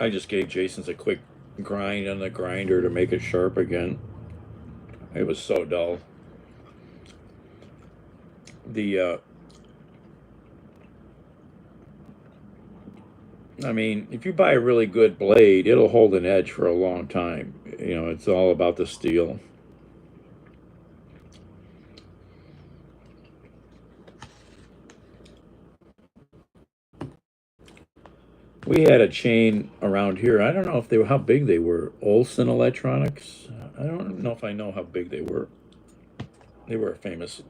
Speaker 1: I just gave Jason's a quick grind on the grinder to make it sharp again. It was so dull. I mean, if you buy a really good blade, it'll hold an edge for a long time. It's all about the steel. We had a chain around here. I don't know if how big they were. Olson Electronics. I don't know if I know how big they were. They were famous.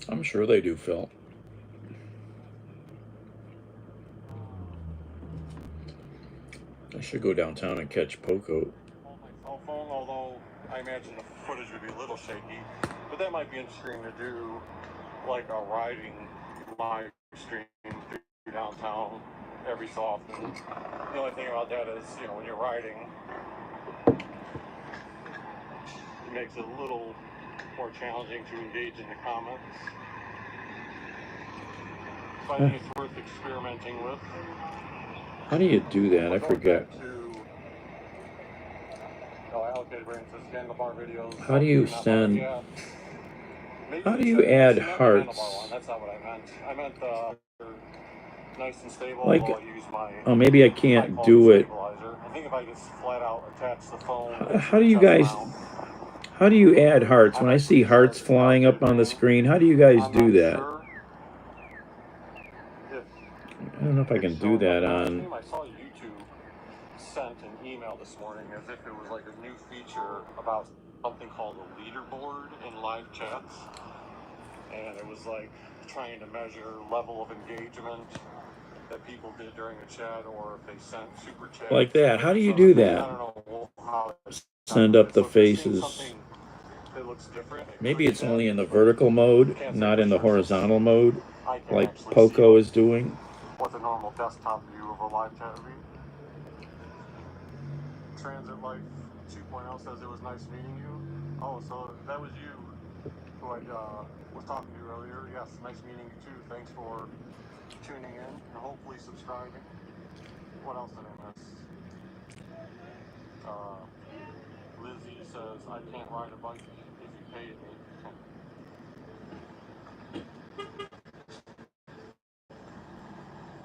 Speaker 1: I'm sure they do, Phil. should go downtown and catch Poco.
Speaker 3: On my cell phone, although I imagine the footage would be a little shaky. But that might be interesting to do, like a riding live stream through downtown every so often. The only thing about that is, you know, when you're riding, it makes it a little more challenging to engage in the comments. So I think it's worth experimenting with.
Speaker 1: How do you do that? I forget.
Speaker 3: Allocated brain says handlebar videos.
Speaker 1: How do you send? How do you add hearts?
Speaker 3: That's not what I meant. I meant nice and stable.
Speaker 1: Like,
Speaker 3: while I use my
Speaker 1: maybe I can't do it.
Speaker 3: I think if I just flat out attach the phone.
Speaker 1: How do you guys? How do you add hearts? When I see hearts flying up on the screen, how do you guys do that? I don't know if I can do that on.
Speaker 3: I saw YouTube sent an email this morning as if it was like a new feature about something called a leaderboard in live chats, and it was like trying to measure level of engagement that people did during a chat, or if they sent super chats
Speaker 1: like that. How do you do that?
Speaker 3: I don't know how
Speaker 1: Send up the faces.
Speaker 3: That looks different.
Speaker 1: Maybe it's only in the vertical mode, not in the horizontal mode, like Poco is doing.
Speaker 3: What the normal desktop view of a live chat would be. Transit Life 2.0 says it was nice meeting you. Oh, so that was you who I was talking to earlier. Yes, nice meeting you too. Thanks for tuning in and hopefully subscribing. What else did I miss? Lizzie says, I can't ride a bike if you paid me.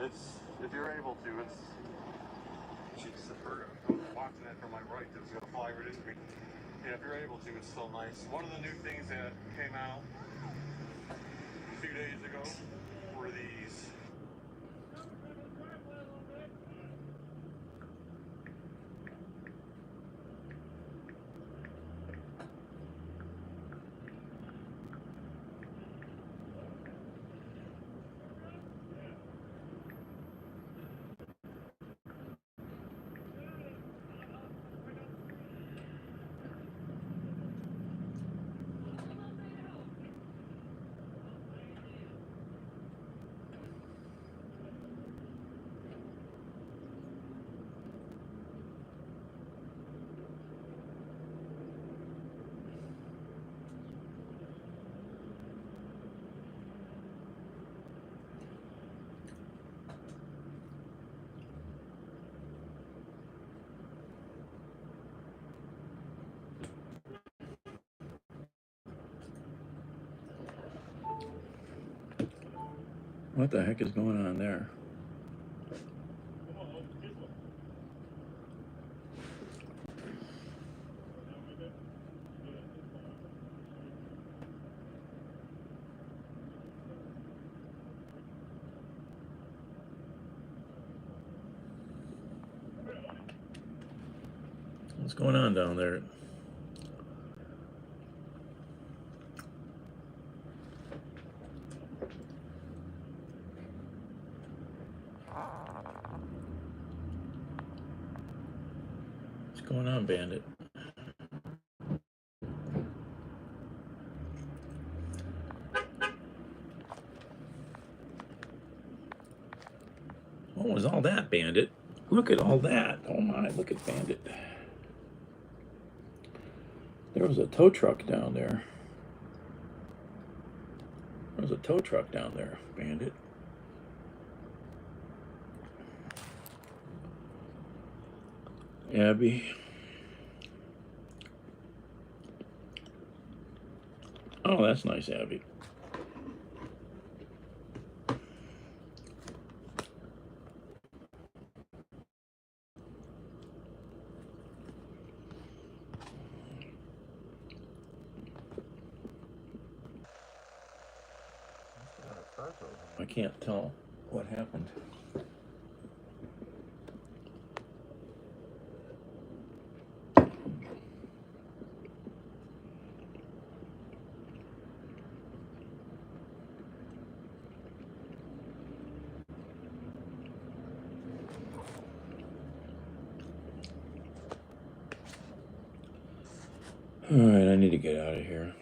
Speaker 3: It's, if you're able to, it's, she's watching it from my right, it's going to fly right into me. Yeah, if you're able to, it's still nice. One of the new things that came out a few days ago were these.
Speaker 1: What the heck is going on there? What's going on down there? What's going on, Bandit? What was all that, Bandit? Look at all that. Oh my, look at Bandit. There was a tow truck down there. There was a tow truck down there, Bandit. Abby. Oh, that's nice, Abby. I can't tell what happened. All right, I need to get out of here.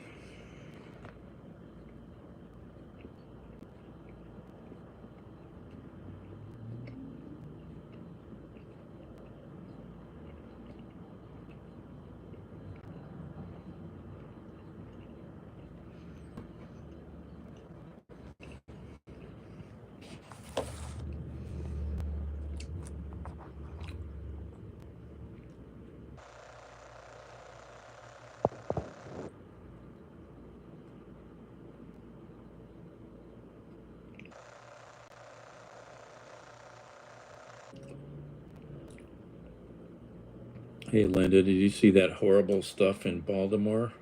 Speaker 1: Hey, Linda, did you see that horrible stuff in Baltimore?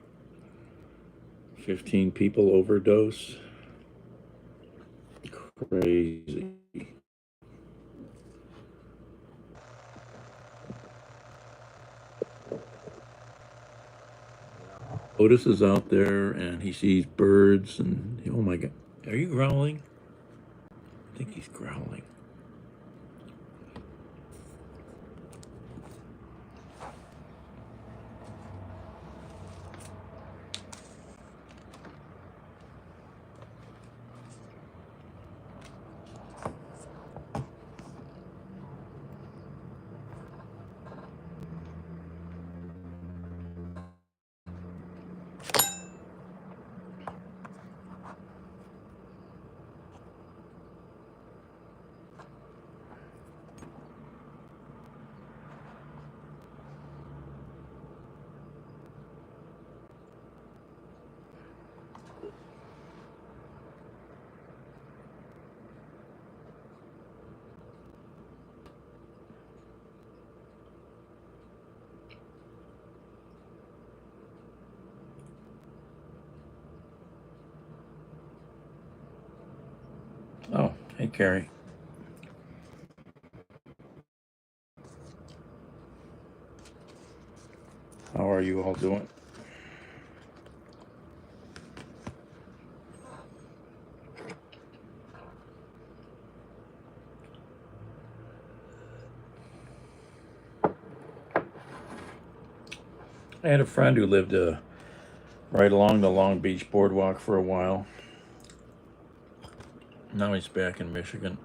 Speaker 1: 15 people overdose. Crazy. Otis is out there and he sees birds and oh my god. Are you growling? I think he's growling. Oh, hey, Carrie. How are you all doing? I had a friend who lived right along the Long Beach boardwalk for a while. Now he's back in Michigan.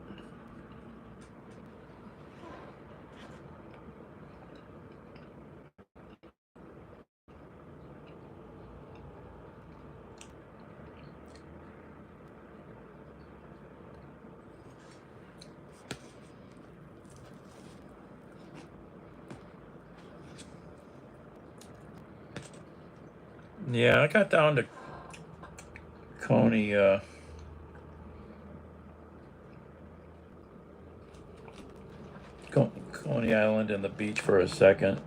Speaker 1: Yeah, I got down to Coney, Coney Island and the beach for a second.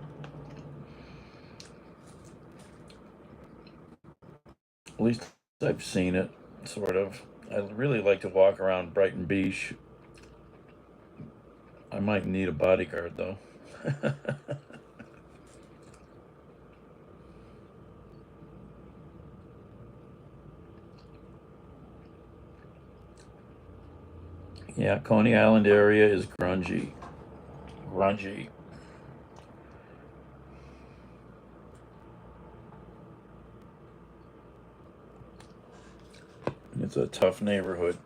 Speaker 1: At least I've seen it, sort of. I really like to walk around Brighton Beach. I might need a bodyguard, though. Yeah, Coney Island area is grungy. Grungy. It's a tough neighborhood.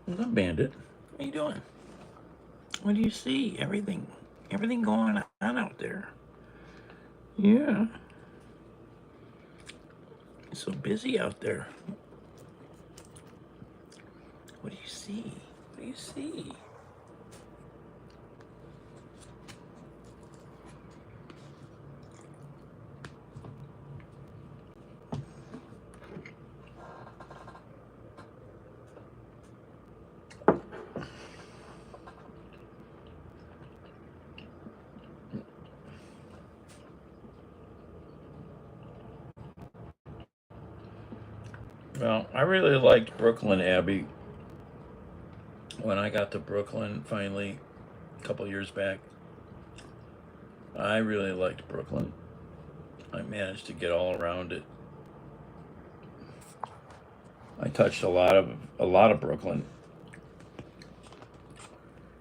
Speaker 1: What's up, Bandit? What are you doing? What do you see? Everything going on out there. Yeah. It's so busy out there. What do you see? What do you see? Well, I really liked Brooklyn, Abby. When I got to Brooklyn finally a couple years back, I really liked Brooklyn. I managed to get all around it. I touched a lot of Brooklyn.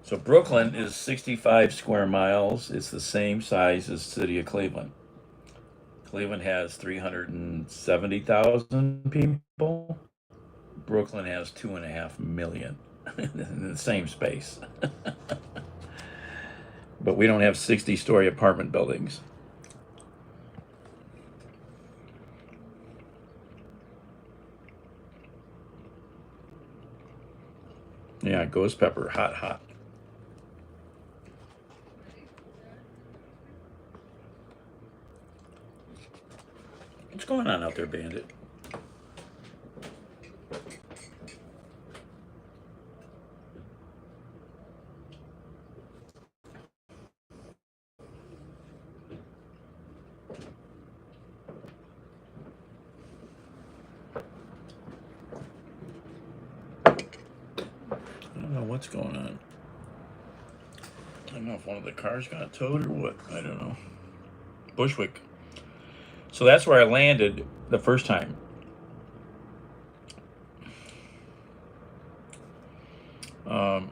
Speaker 1: So Brooklyn is 65 square miles. It's the same size as the city of Cleveland. Cleveland has 370,000 people. Brooklyn has 2.5 million in the same space. But we don't have 60-story apartment buildings. Yeah, ghost pepper, hot, hot. What's going on out there, Bandit? I don't know what's going on. I don't know if one of the cars got towed or what. I don't know. Bushwick. So that's where I landed the first time. Um,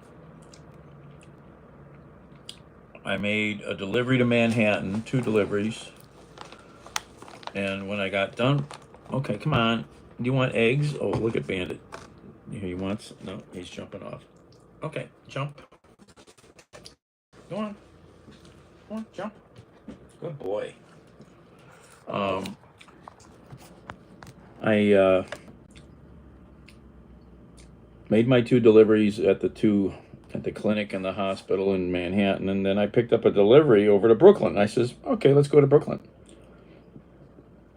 Speaker 1: I made a delivery to Manhattan, 2 deliveries. And when I got done, okay, come on. Do you want eggs? Oh, look at Bandit. He wants, no, he's jumping off. Okay, jump. Go on. Go on, jump. Good boy. Um, I made my 2 deliveries at the clinic and the hospital in Manhattan, and then I picked up a delivery over to Brooklyn. I says, okay, let's go to Brooklyn.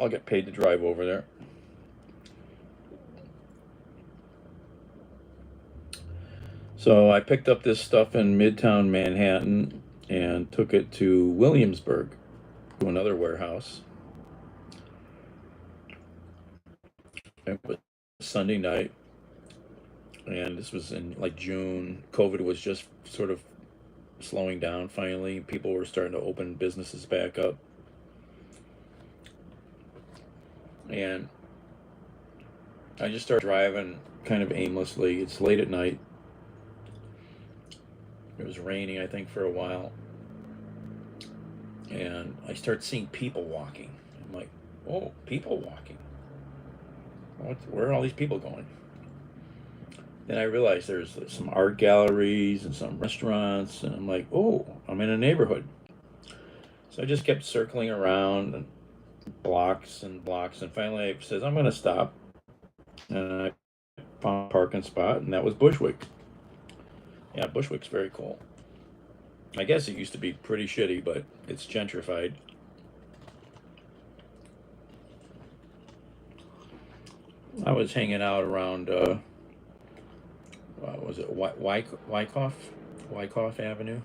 Speaker 1: I'll get paid to drive over there. So I picked up this stuff in Midtown Manhattan and took it to Williamsburg, to another warehouse. It was Sunday night, and this was in like June. COVID was just sort of slowing down finally. People were starting to open businesses back up. And I just started driving kind of aimlessly. It's late at night. It was raining, I think, for a while. And I start seeing people walking. I'm like, oh, people walking. Where are all these people going? Then I realized there's some art galleries and some restaurants. And I'm like, oh, I'm in a neighborhood. So I just kept circling around and blocks and blocks. And finally I says, I'm going to stop. And I found a parking spot, and that was Bushwick. Yeah, Bushwick's very cool. I guess it used to be pretty shitty, but it's gentrified. I was hanging out around, was it Wyckoff Avenue?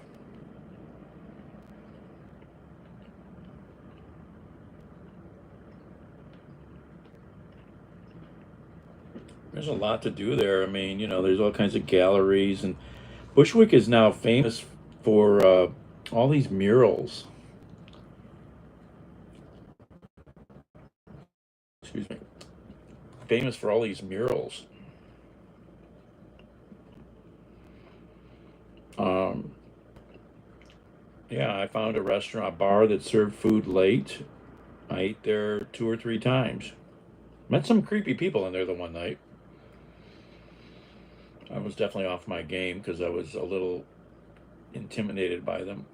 Speaker 1: There's a lot to do there. I mean, there's all kinds of galleries, and Bushwick is now famous for all these murals. Excuse me. Famous for all these murals. Um, yeah, I found a bar that served food late. I ate there 2 or 3 times. Met some creepy people in there the one night. I was definitely off my game because I was a little intimidated by them.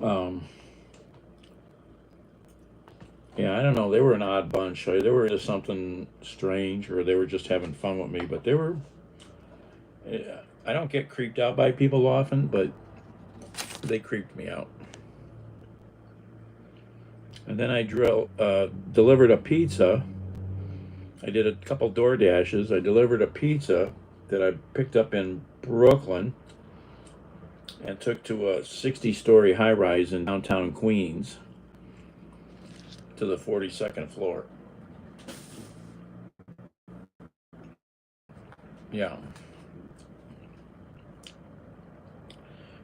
Speaker 1: Um, yeah, I don't know. They were an odd bunch. They were just something strange, or they were just having fun with me. But they were. I don't get creeped out by people often, but they creeped me out. And then I delivered a pizza. I did a couple door dashes. I delivered a pizza that I picked up in Brooklyn and took to a 60-story high rise in downtown Queens to the 42nd floor. Yeah,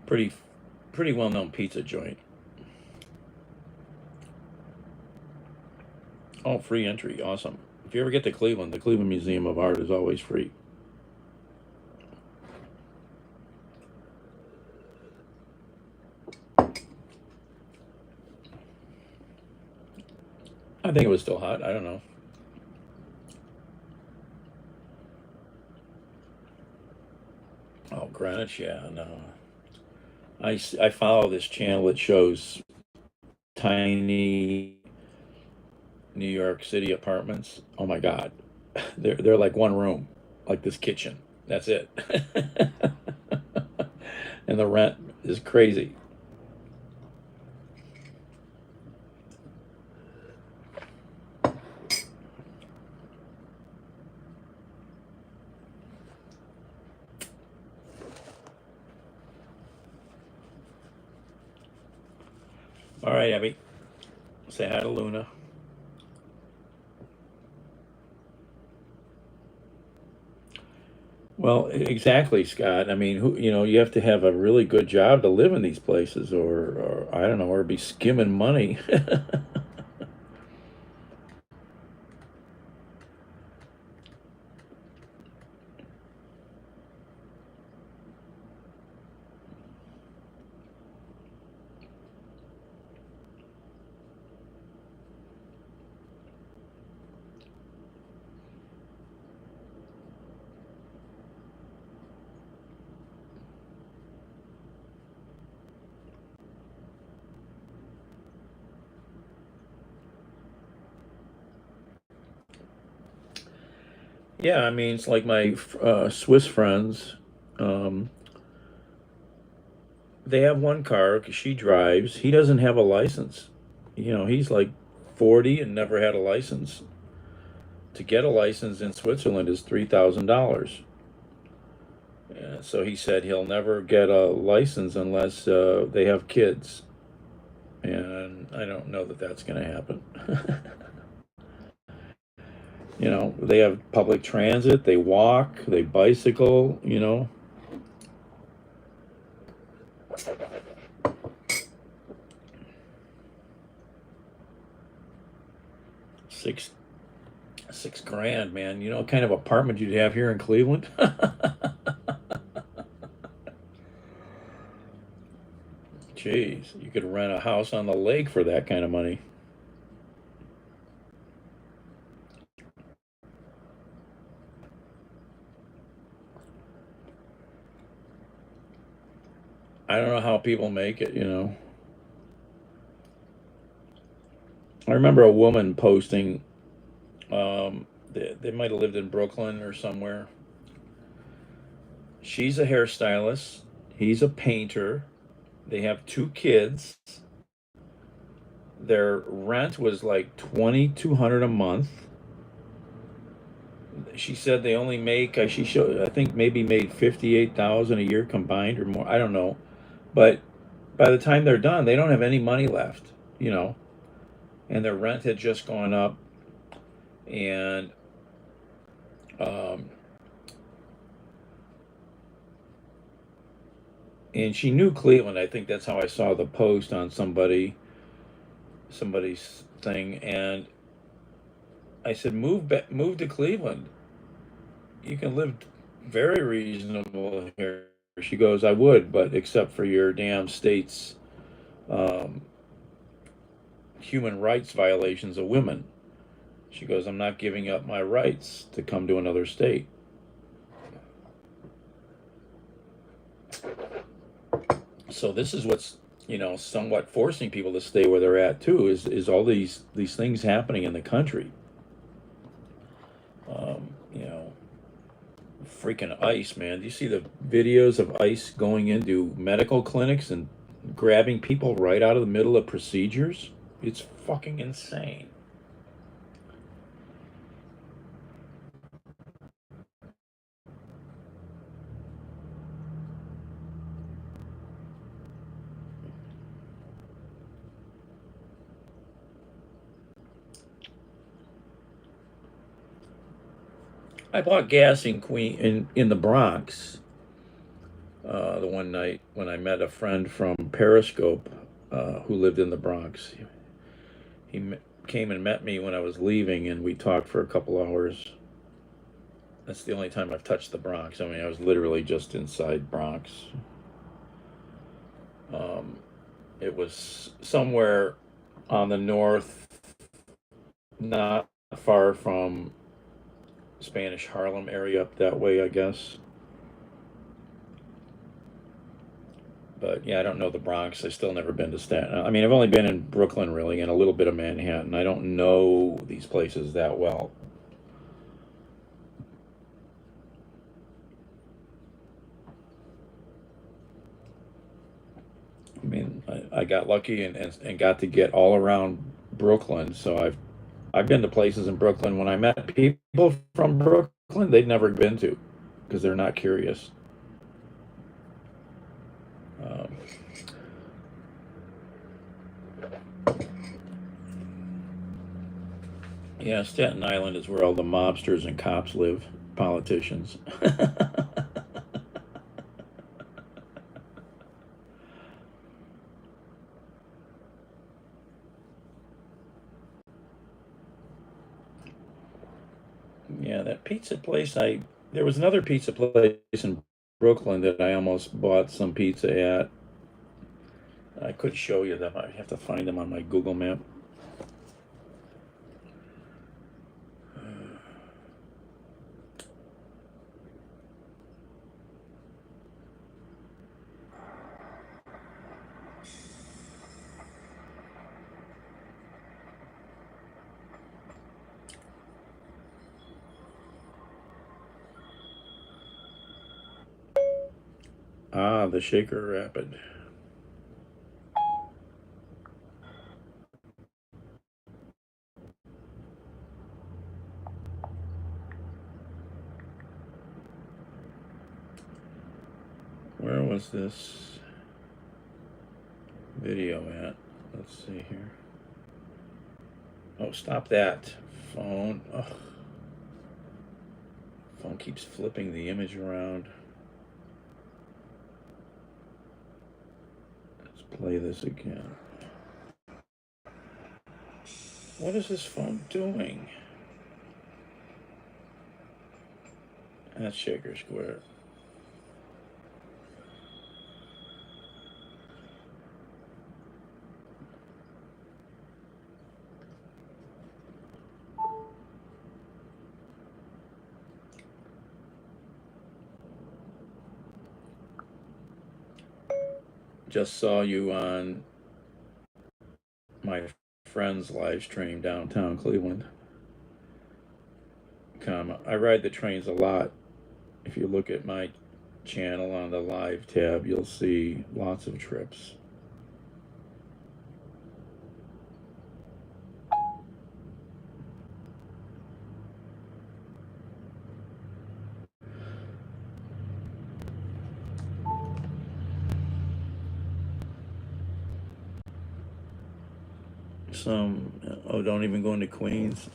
Speaker 1: pretty pretty well known pizza joint. Oh, free entry, awesome. If you ever get to Cleveland, the Cleveland Museum of Art is always free. I think it was still hot. I don't know. Oh, Greenwich, yeah, no. I follow this channel that shows tiny New York City apartments. Oh my God, they're like one room, like this kitchen. That's it, and the rent is crazy. All right, Abby, say hi to Luna. Well, exactly, Scott. I mean, you have to have a really good job to live in these places, or I don't know, or be skimming money. Yeah, I mean, it's like my Swiss friends. Um, they have one car 'cause she drives. He doesn't have a license. He's like 40 and never had a license. To get a license in Switzerland is $3,000. So he said he'll never get a license unless they have kids. And I don't know that that's going to happen. They have public transit, they walk, they bicycle. Six 6 grand, man. You know what kind of apartment you'd have here in Cleveland? Jeez, you could rent a house on the lake for that kind of money. I don't know how people make it. I remember a woman posting, they might have lived in Brooklyn or somewhere. She's a hairstylist, he's a painter, they have 2 kids. Their rent was like 2,200 a month. She said they only make, she showed, I think maybe made 58,000 a year combined or more. I don't know. But by the time they're done, they don't have any money left, you know, and their rent had just gone up. And um, and she knew Cleveland. I think that's how I saw the post on somebody's thing. And I said, move to Cleveland. You can live very reasonable here. She goes, I would, but except for your damn state's um, human rights violations of women. She goes, I'm not giving up my rights to come to another state. So this is what's somewhat forcing people to stay where they're at too. Is all these things happening in the country? Um, you know, Freaking ICE, man. Do you see the videos of ICE going into medical clinics and grabbing people right out of the middle of procedures? It's fucking insane. I bought gas in in the Bronx the one night when I met a friend from Periscope who lived in the Bronx. Came and met me when I was leaving, and we talked for a couple hours. That's the only time I've touched the Bronx. I mean, I was literally just inside Bronx. Um, it was somewhere on the north, not far from Spanish Harlem area up that way, I guess. But yeah, I don't know the Bronx. I've still never been to Staten. I mean, I've only been in Brooklyn really, and a little bit of Manhattan. I don't know these places that well. I mean, I got lucky and got to get all around Brooklyn. So I've been to places in Brooklyn. When I met people from Brooklyn, they'd never been to because they're not curious. Um, yeah, Staten Island is where all the mobsters and cops live, politicians. Yeah, that pizza place. There was another pizza place in Brooklyn that I almost bought some pizza at. I could show you them. I have to find them on my Google map. Ah, the Shaker Rapid. Where was this video at? Let's see here. Oh, stop that phone. Oh, phone keeps flipping the image around. Let's play this again. What is this phone doing? That's Shaker Square. Just saw you on my friend's live stream downtown Cleveland. I ride the trains a lot. If you look at my channel on the live tab, you'll see lots of trips. Don't even go into Queens.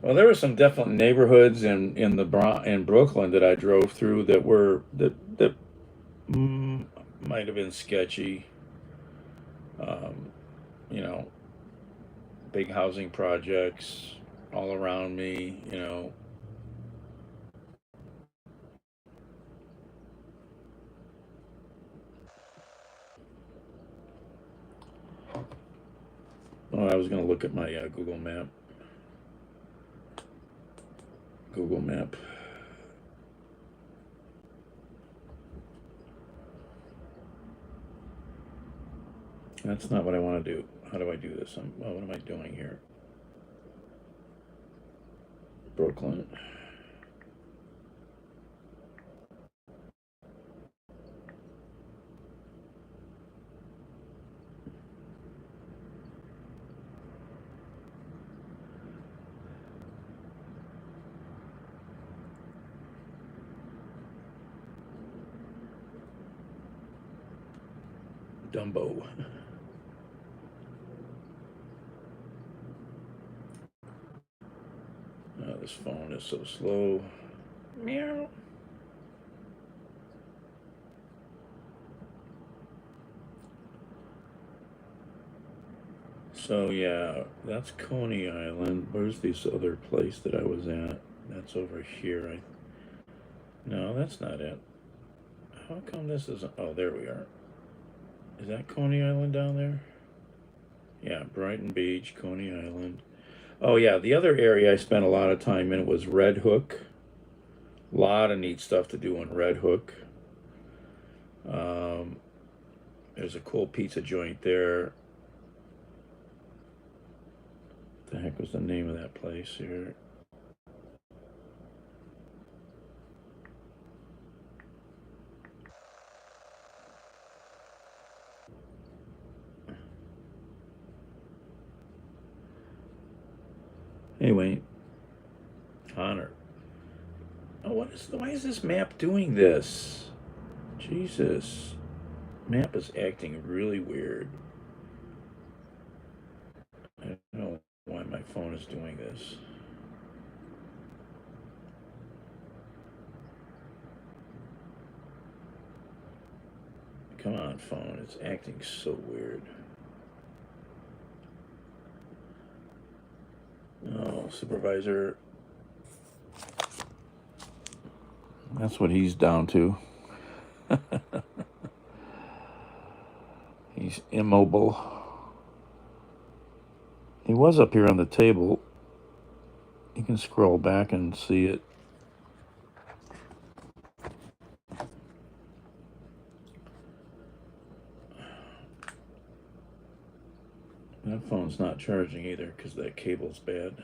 Speaker 1: Well, there were some definite neighborhoods in Brooklyn that I drove through that might have been sketchy. Um, you know, big housing projects all around me. Oh, I was going to look at my Google Map. Google Map. That's not what I want to do. How do I do this? What am I doing here? Brooklyn. Dumbo. this phone is so slow. Meow. So yeah, that's Coney Island. Where's this other place that I was at? That's over here. No, that's not it. How come this isn't? Oh, there we are. Is that Coney Island down there? Yeah, Brighton Beach, Coney Island. Oh yeah, the other area I spent a lot of time in was Red Hook. A lot of neat stuff to do in Red Hook. Um, there's a cool pizza joint there. What the heck was the name of that place here? Anyway, Honor. Oh, why is this map doing this? Jesus. Map is acting really weird. I don't know why my phone is doing this. Come on, phone. It's acting so weird. Oh, supervisor. That's what he's down to. He's immobile. He was up here on the table. You can scroll back and see it. That phone's not charging either because that cable's bad.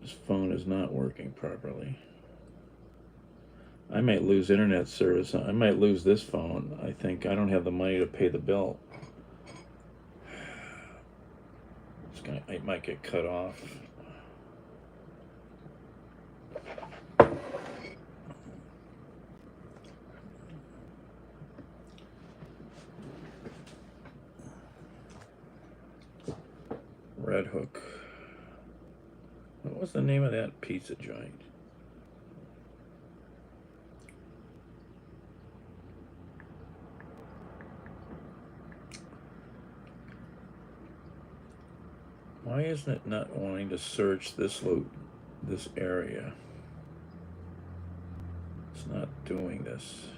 Speaker 1: This phone is not working properly. I might lose internet service. I might lose this phone. I think I don't have the money to pay the bill. It might get cut off. Red Hook. What was the name of that pizza joint? Why isn't it not wanting to search this area? It's not doing this.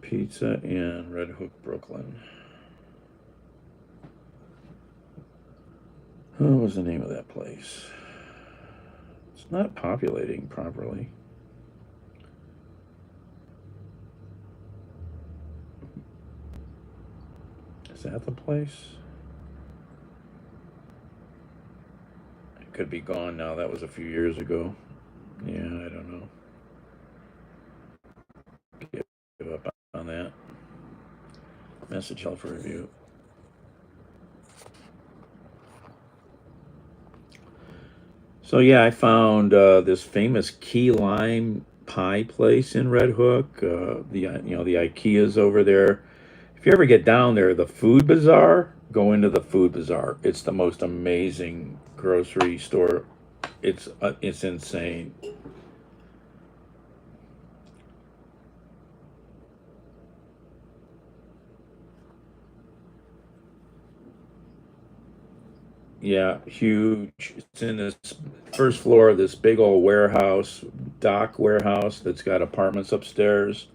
Speaker 1: Pizza in Red Hook, Brooklyn. What was the name of that place? It's not populating properly. Is that the place? It could be gone now. That was a few years ago. Yeah, I don't know. Give up on that. Message held for review. So yeah, I found this famous key lime pie place in Red Hook. The IKEA's over there. If you ever get down there, the Food Bazaar, go into the Food Bazaar. It's the most amazing grocery store. It's insane. Yeah, huge. It's in this first floor of this big old warehouse, dock warehouse that's got apartments upstairs.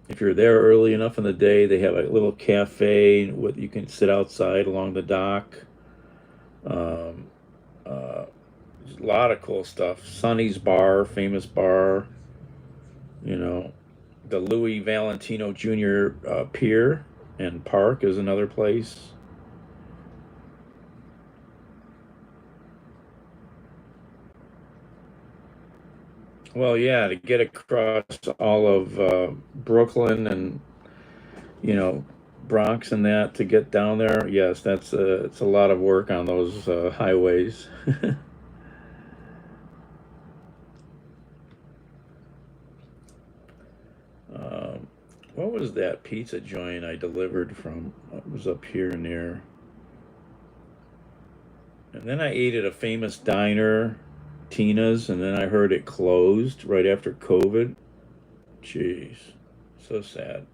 Speaker 1: If you're there early enough in the day, they have a little cafe with you can sit outside along the dock. Um, there's a lot of cool stuff. Sonny's Bar, famous bar. You know, the Louis Valentino Jr. Pier and Park is another place. Well, yeah, to get across all of Brooklyn and you know Bronx and that to get down there, yes, that's it's a lot of work on those highways. um, what was that pizza joint I delivered from? It was up here near. And then I ate at a famous diner, Tina's, and then I heard it closed right after COVID. Jeez, so sad.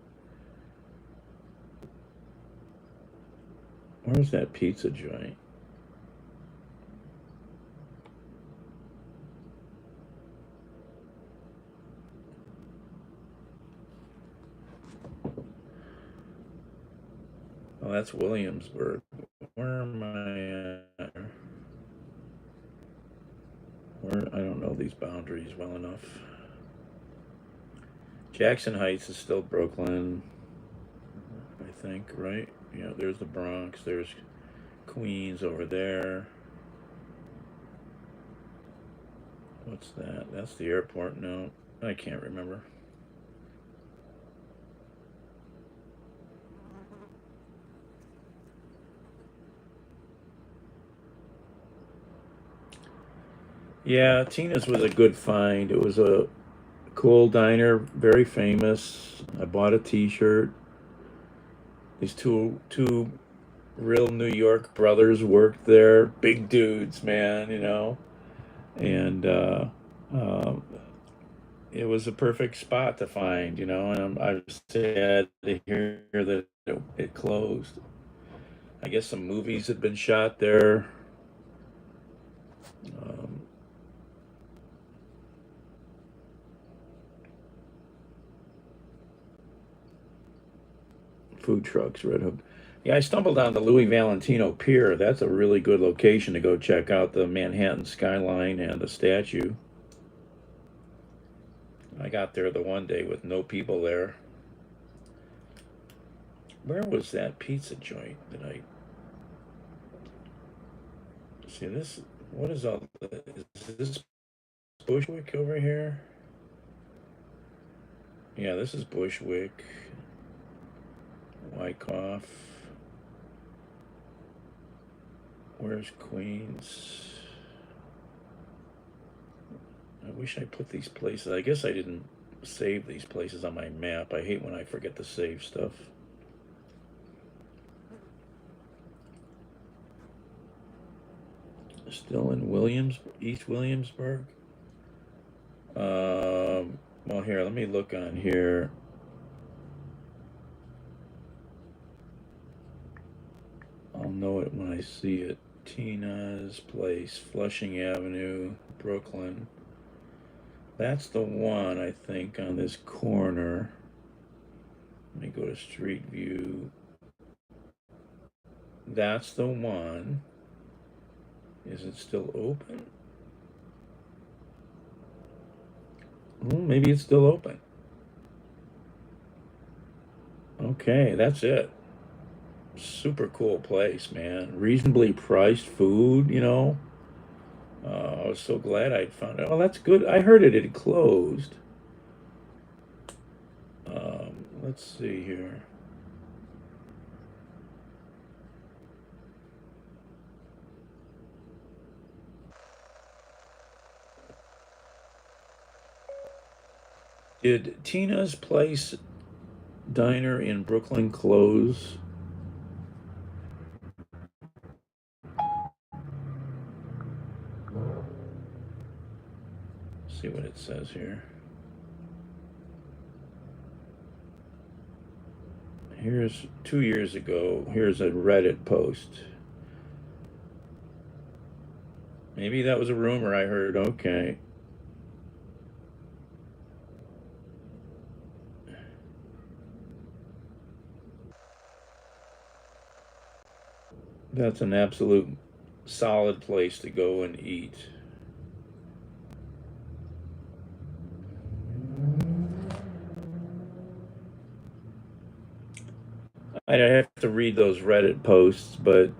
Speaker 1: Where's that pizza joint? Oh, that's Williamsburg. Where am I at? Where I don't know these boundaries well enough. Jackson Heights is still Brooklyn, I think, right? Yeah, there's the Bronx. There's Queens over there. What's that? That's the airport. No, I can't remember. Yeah, Tina's was a good find. It was a cool diner, very famous. I bought a T-shirt. These two real New York brothers worked there. Big dudes, man, you know. And um, it was a perfect spot to find, you know. And I was sad to hear that it closed. I guess some movies had been shot there. Um, food trucks, Red Hook. Yeah, I stumbled on the Louis Valentino Pier. That's a really good location to go check out the Manhattan skyline and the statue. I got there the one day with no people there. Where was that pizza joint that I see? This, what is all? Is this Bushwick over here? Yeah, this is Bushwick. Wyckoff. Where's Queens? I wish I put these places. I guess I didn't save these places on my map. I hate when I forget to save stuff. Still in East Williamsburg. Well, here, let me look on here. I'll know it when I see it. Tina's Place, Flushing Avenue, Brooklyn. That's the one, I think, on this corner. Let me go to Street View. That's the one. Is it still open? Well, maybe it's still open. Okay, that's it. Super cool place, man. Reasonably priced food, you know. I was so glad I'd found it. Oh, that's good. I heard it had closed. Let's see here. Did Tina's Place Diner in Brooklyn close? See what it says here. Here's 2 years ago. Here's a Reddit post. Maybe that was a rumor I heard. Okay. That's an absolute solid place to go and eat. I'd have to read those Reddit posts, but it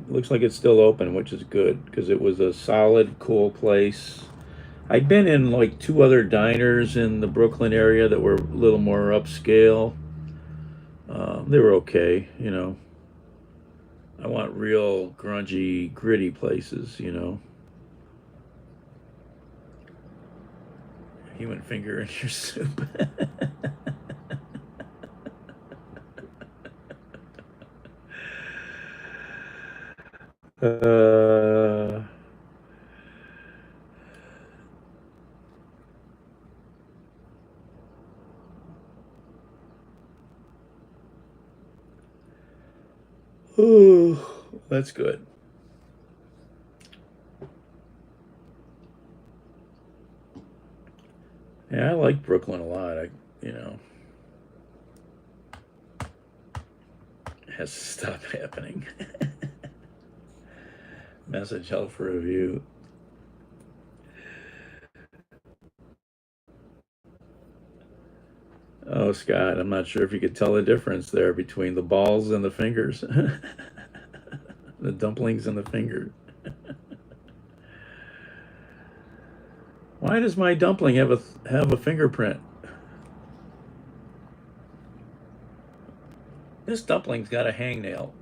Speaker 1: looks like it's still open, which is good because it was a solid, cool place. I'd been in like two other diners in the Brooklyn area that were a little more upscale. They were okay, you know. I want real grungy, gritty places, you know. Human finger in your soup. uh, oh, that's good. Yeah, I like Brooklyn a lot. You know, it has to stop happening. Message held for review. Oh, Scott, I'm not sure if you could tell the difference there between the balls and the fingers. The dumplings and the fingers. Why does my dumpling have a fingerprint? This dumpling's got a hangnail.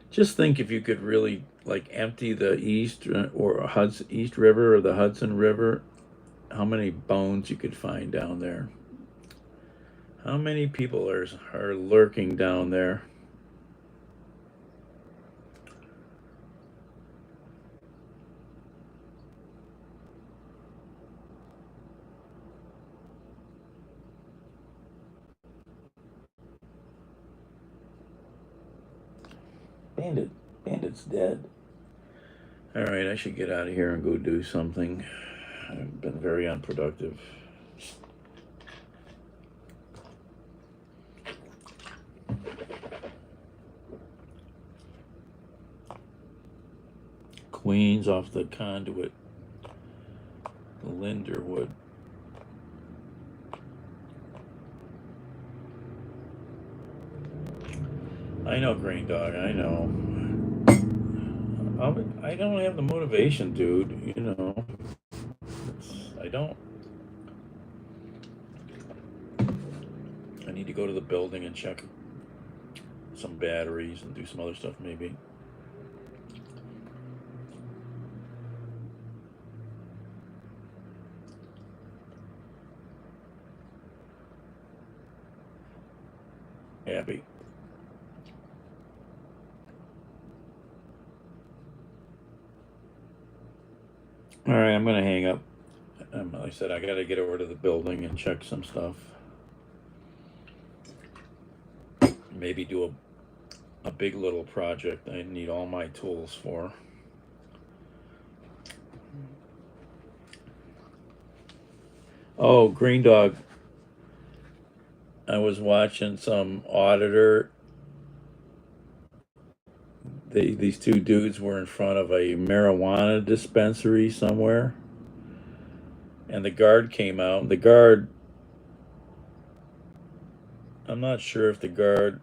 Speaker 1: Just think if you could really like empty the East River or the Hudson River, how many bones you could find down there. How many people are lurking down there? Bandit. Bandit's dead. All right, I should get out of here and go do something. I've been very unproductive. Queens off the conduit. The Linderwood. I know, Green Dog. I know. I don't have the motivation, dude. You know, I don't. I need to go to the building and check some batteries and do some other stuff, maybe. Abby. All right, I'm gonna hang up. Like I said, I gotta get over to the building and check some stuff. Maybe do a big little project I need all my tools for. Oh, Green Dog. I was watching some auditor. These two dudes were in front of a marijuana dispensary somewhere. And the guard came out. And the guard, I'm not sure if the guard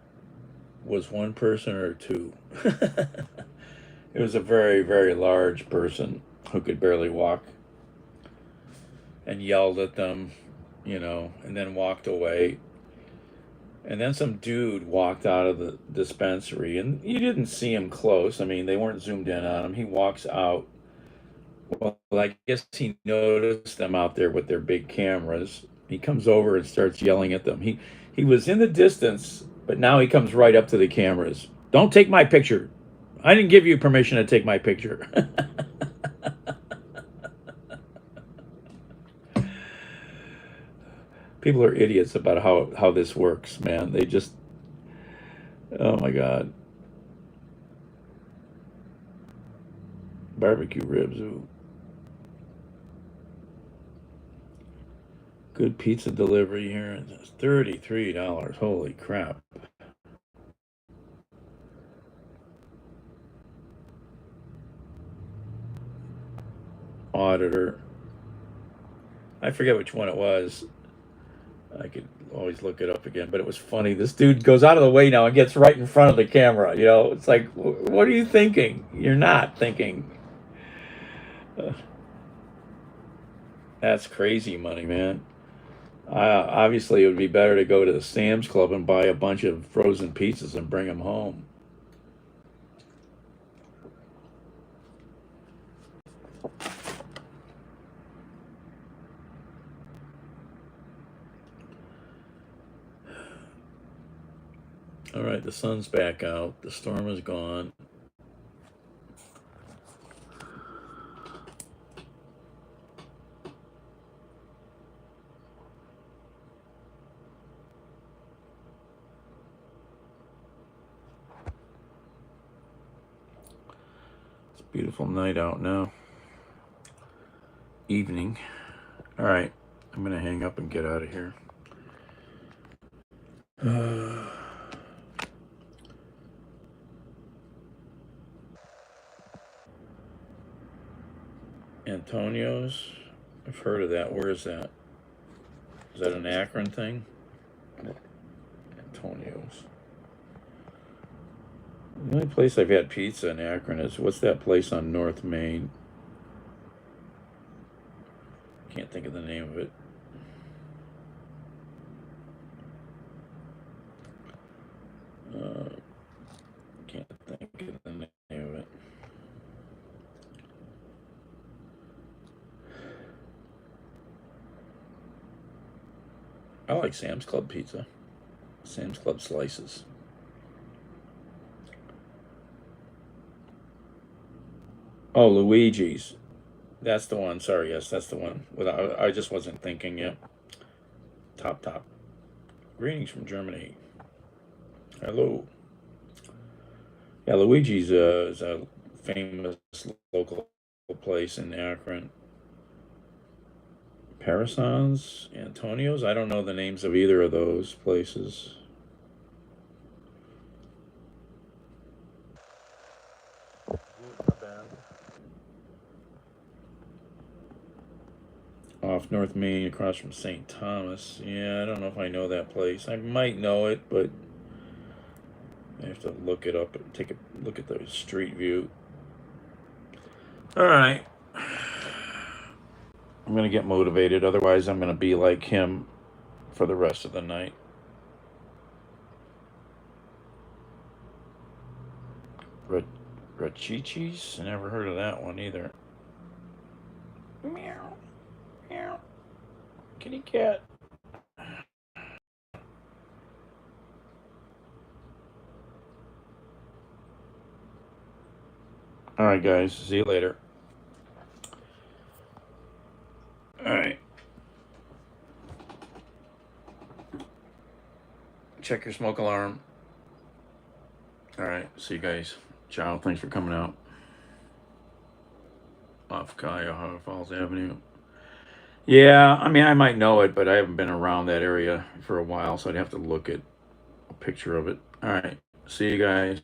Speaker 1: was one person or two. It was a very, very large person who could barely walk and yelled at them, you know, and then walked away. And then some dude walked out of the dispensary, and you didn't see him close. I mean, they weren't zoomed in on him. He walks out. Well, I guess he noticed them out there with their big cameras. He comes over and starts yelling at them. He was in the distance, but now he comes right up to the cameras. Don't take my picture. I didn't give you permission to take my picture. People are idiots about how this works, man. They just, oh my God. Barbecue ribs, ooh. Good pizza delivery here. It's $33. Holy crap. Auditor. I forget which one it was. I could always look it up again, but it was funny. This dude goes out of the way now and gets right in front of the camera. You know, it's like, what are you thinking? You're not thinking. That's crazy money, man. Obviously, it would be better to go to the Sam's Club and buy a bunch of frozen pizzas and bring them home. All right, the sun's back out. The storm is gone. It's a beautiful night out now. Evening. All right, I'm going to hang up and get out of here. Antonio's? I've heard of that. Where is that? Is that an Akron thing? Antonio's. The only place I've had pizza in Akron is, what's that place on North Main? Can't think of the name of it. Can't think of the name of it. I like Sam's Club pizza. Sam's Club slices. Oh, Luigi's. That's the one. Sorry, yes, that's the one. I just wasn't thinking yet. Top. Greetings from Germany. Hello. Yeah, Luigi's is a famous local place in Akron. Parasons, Antonio's. I don't know the names of either of those places. Off North Main, across from St. Thomas. Yeah, I don't know if I know that place. I might know it, but I have to look it up and take a look at the street view. All right. I'm going to get motivated. Otherwise, I'm going to be like him for the rest of the night. Rachichis? I never heard of that one either. Meow. Meow. Kitty cat. All right, guys. See you later. All right. Check your smoke alarm. All right. See you guys. Ciao. Thanks for coming out. Off Cuyahoga Falls Avenue. Yeah, I mean, I might know it, but I haven't been around that area for a while, so I'd have to look at a picture of it. All right. See you guys.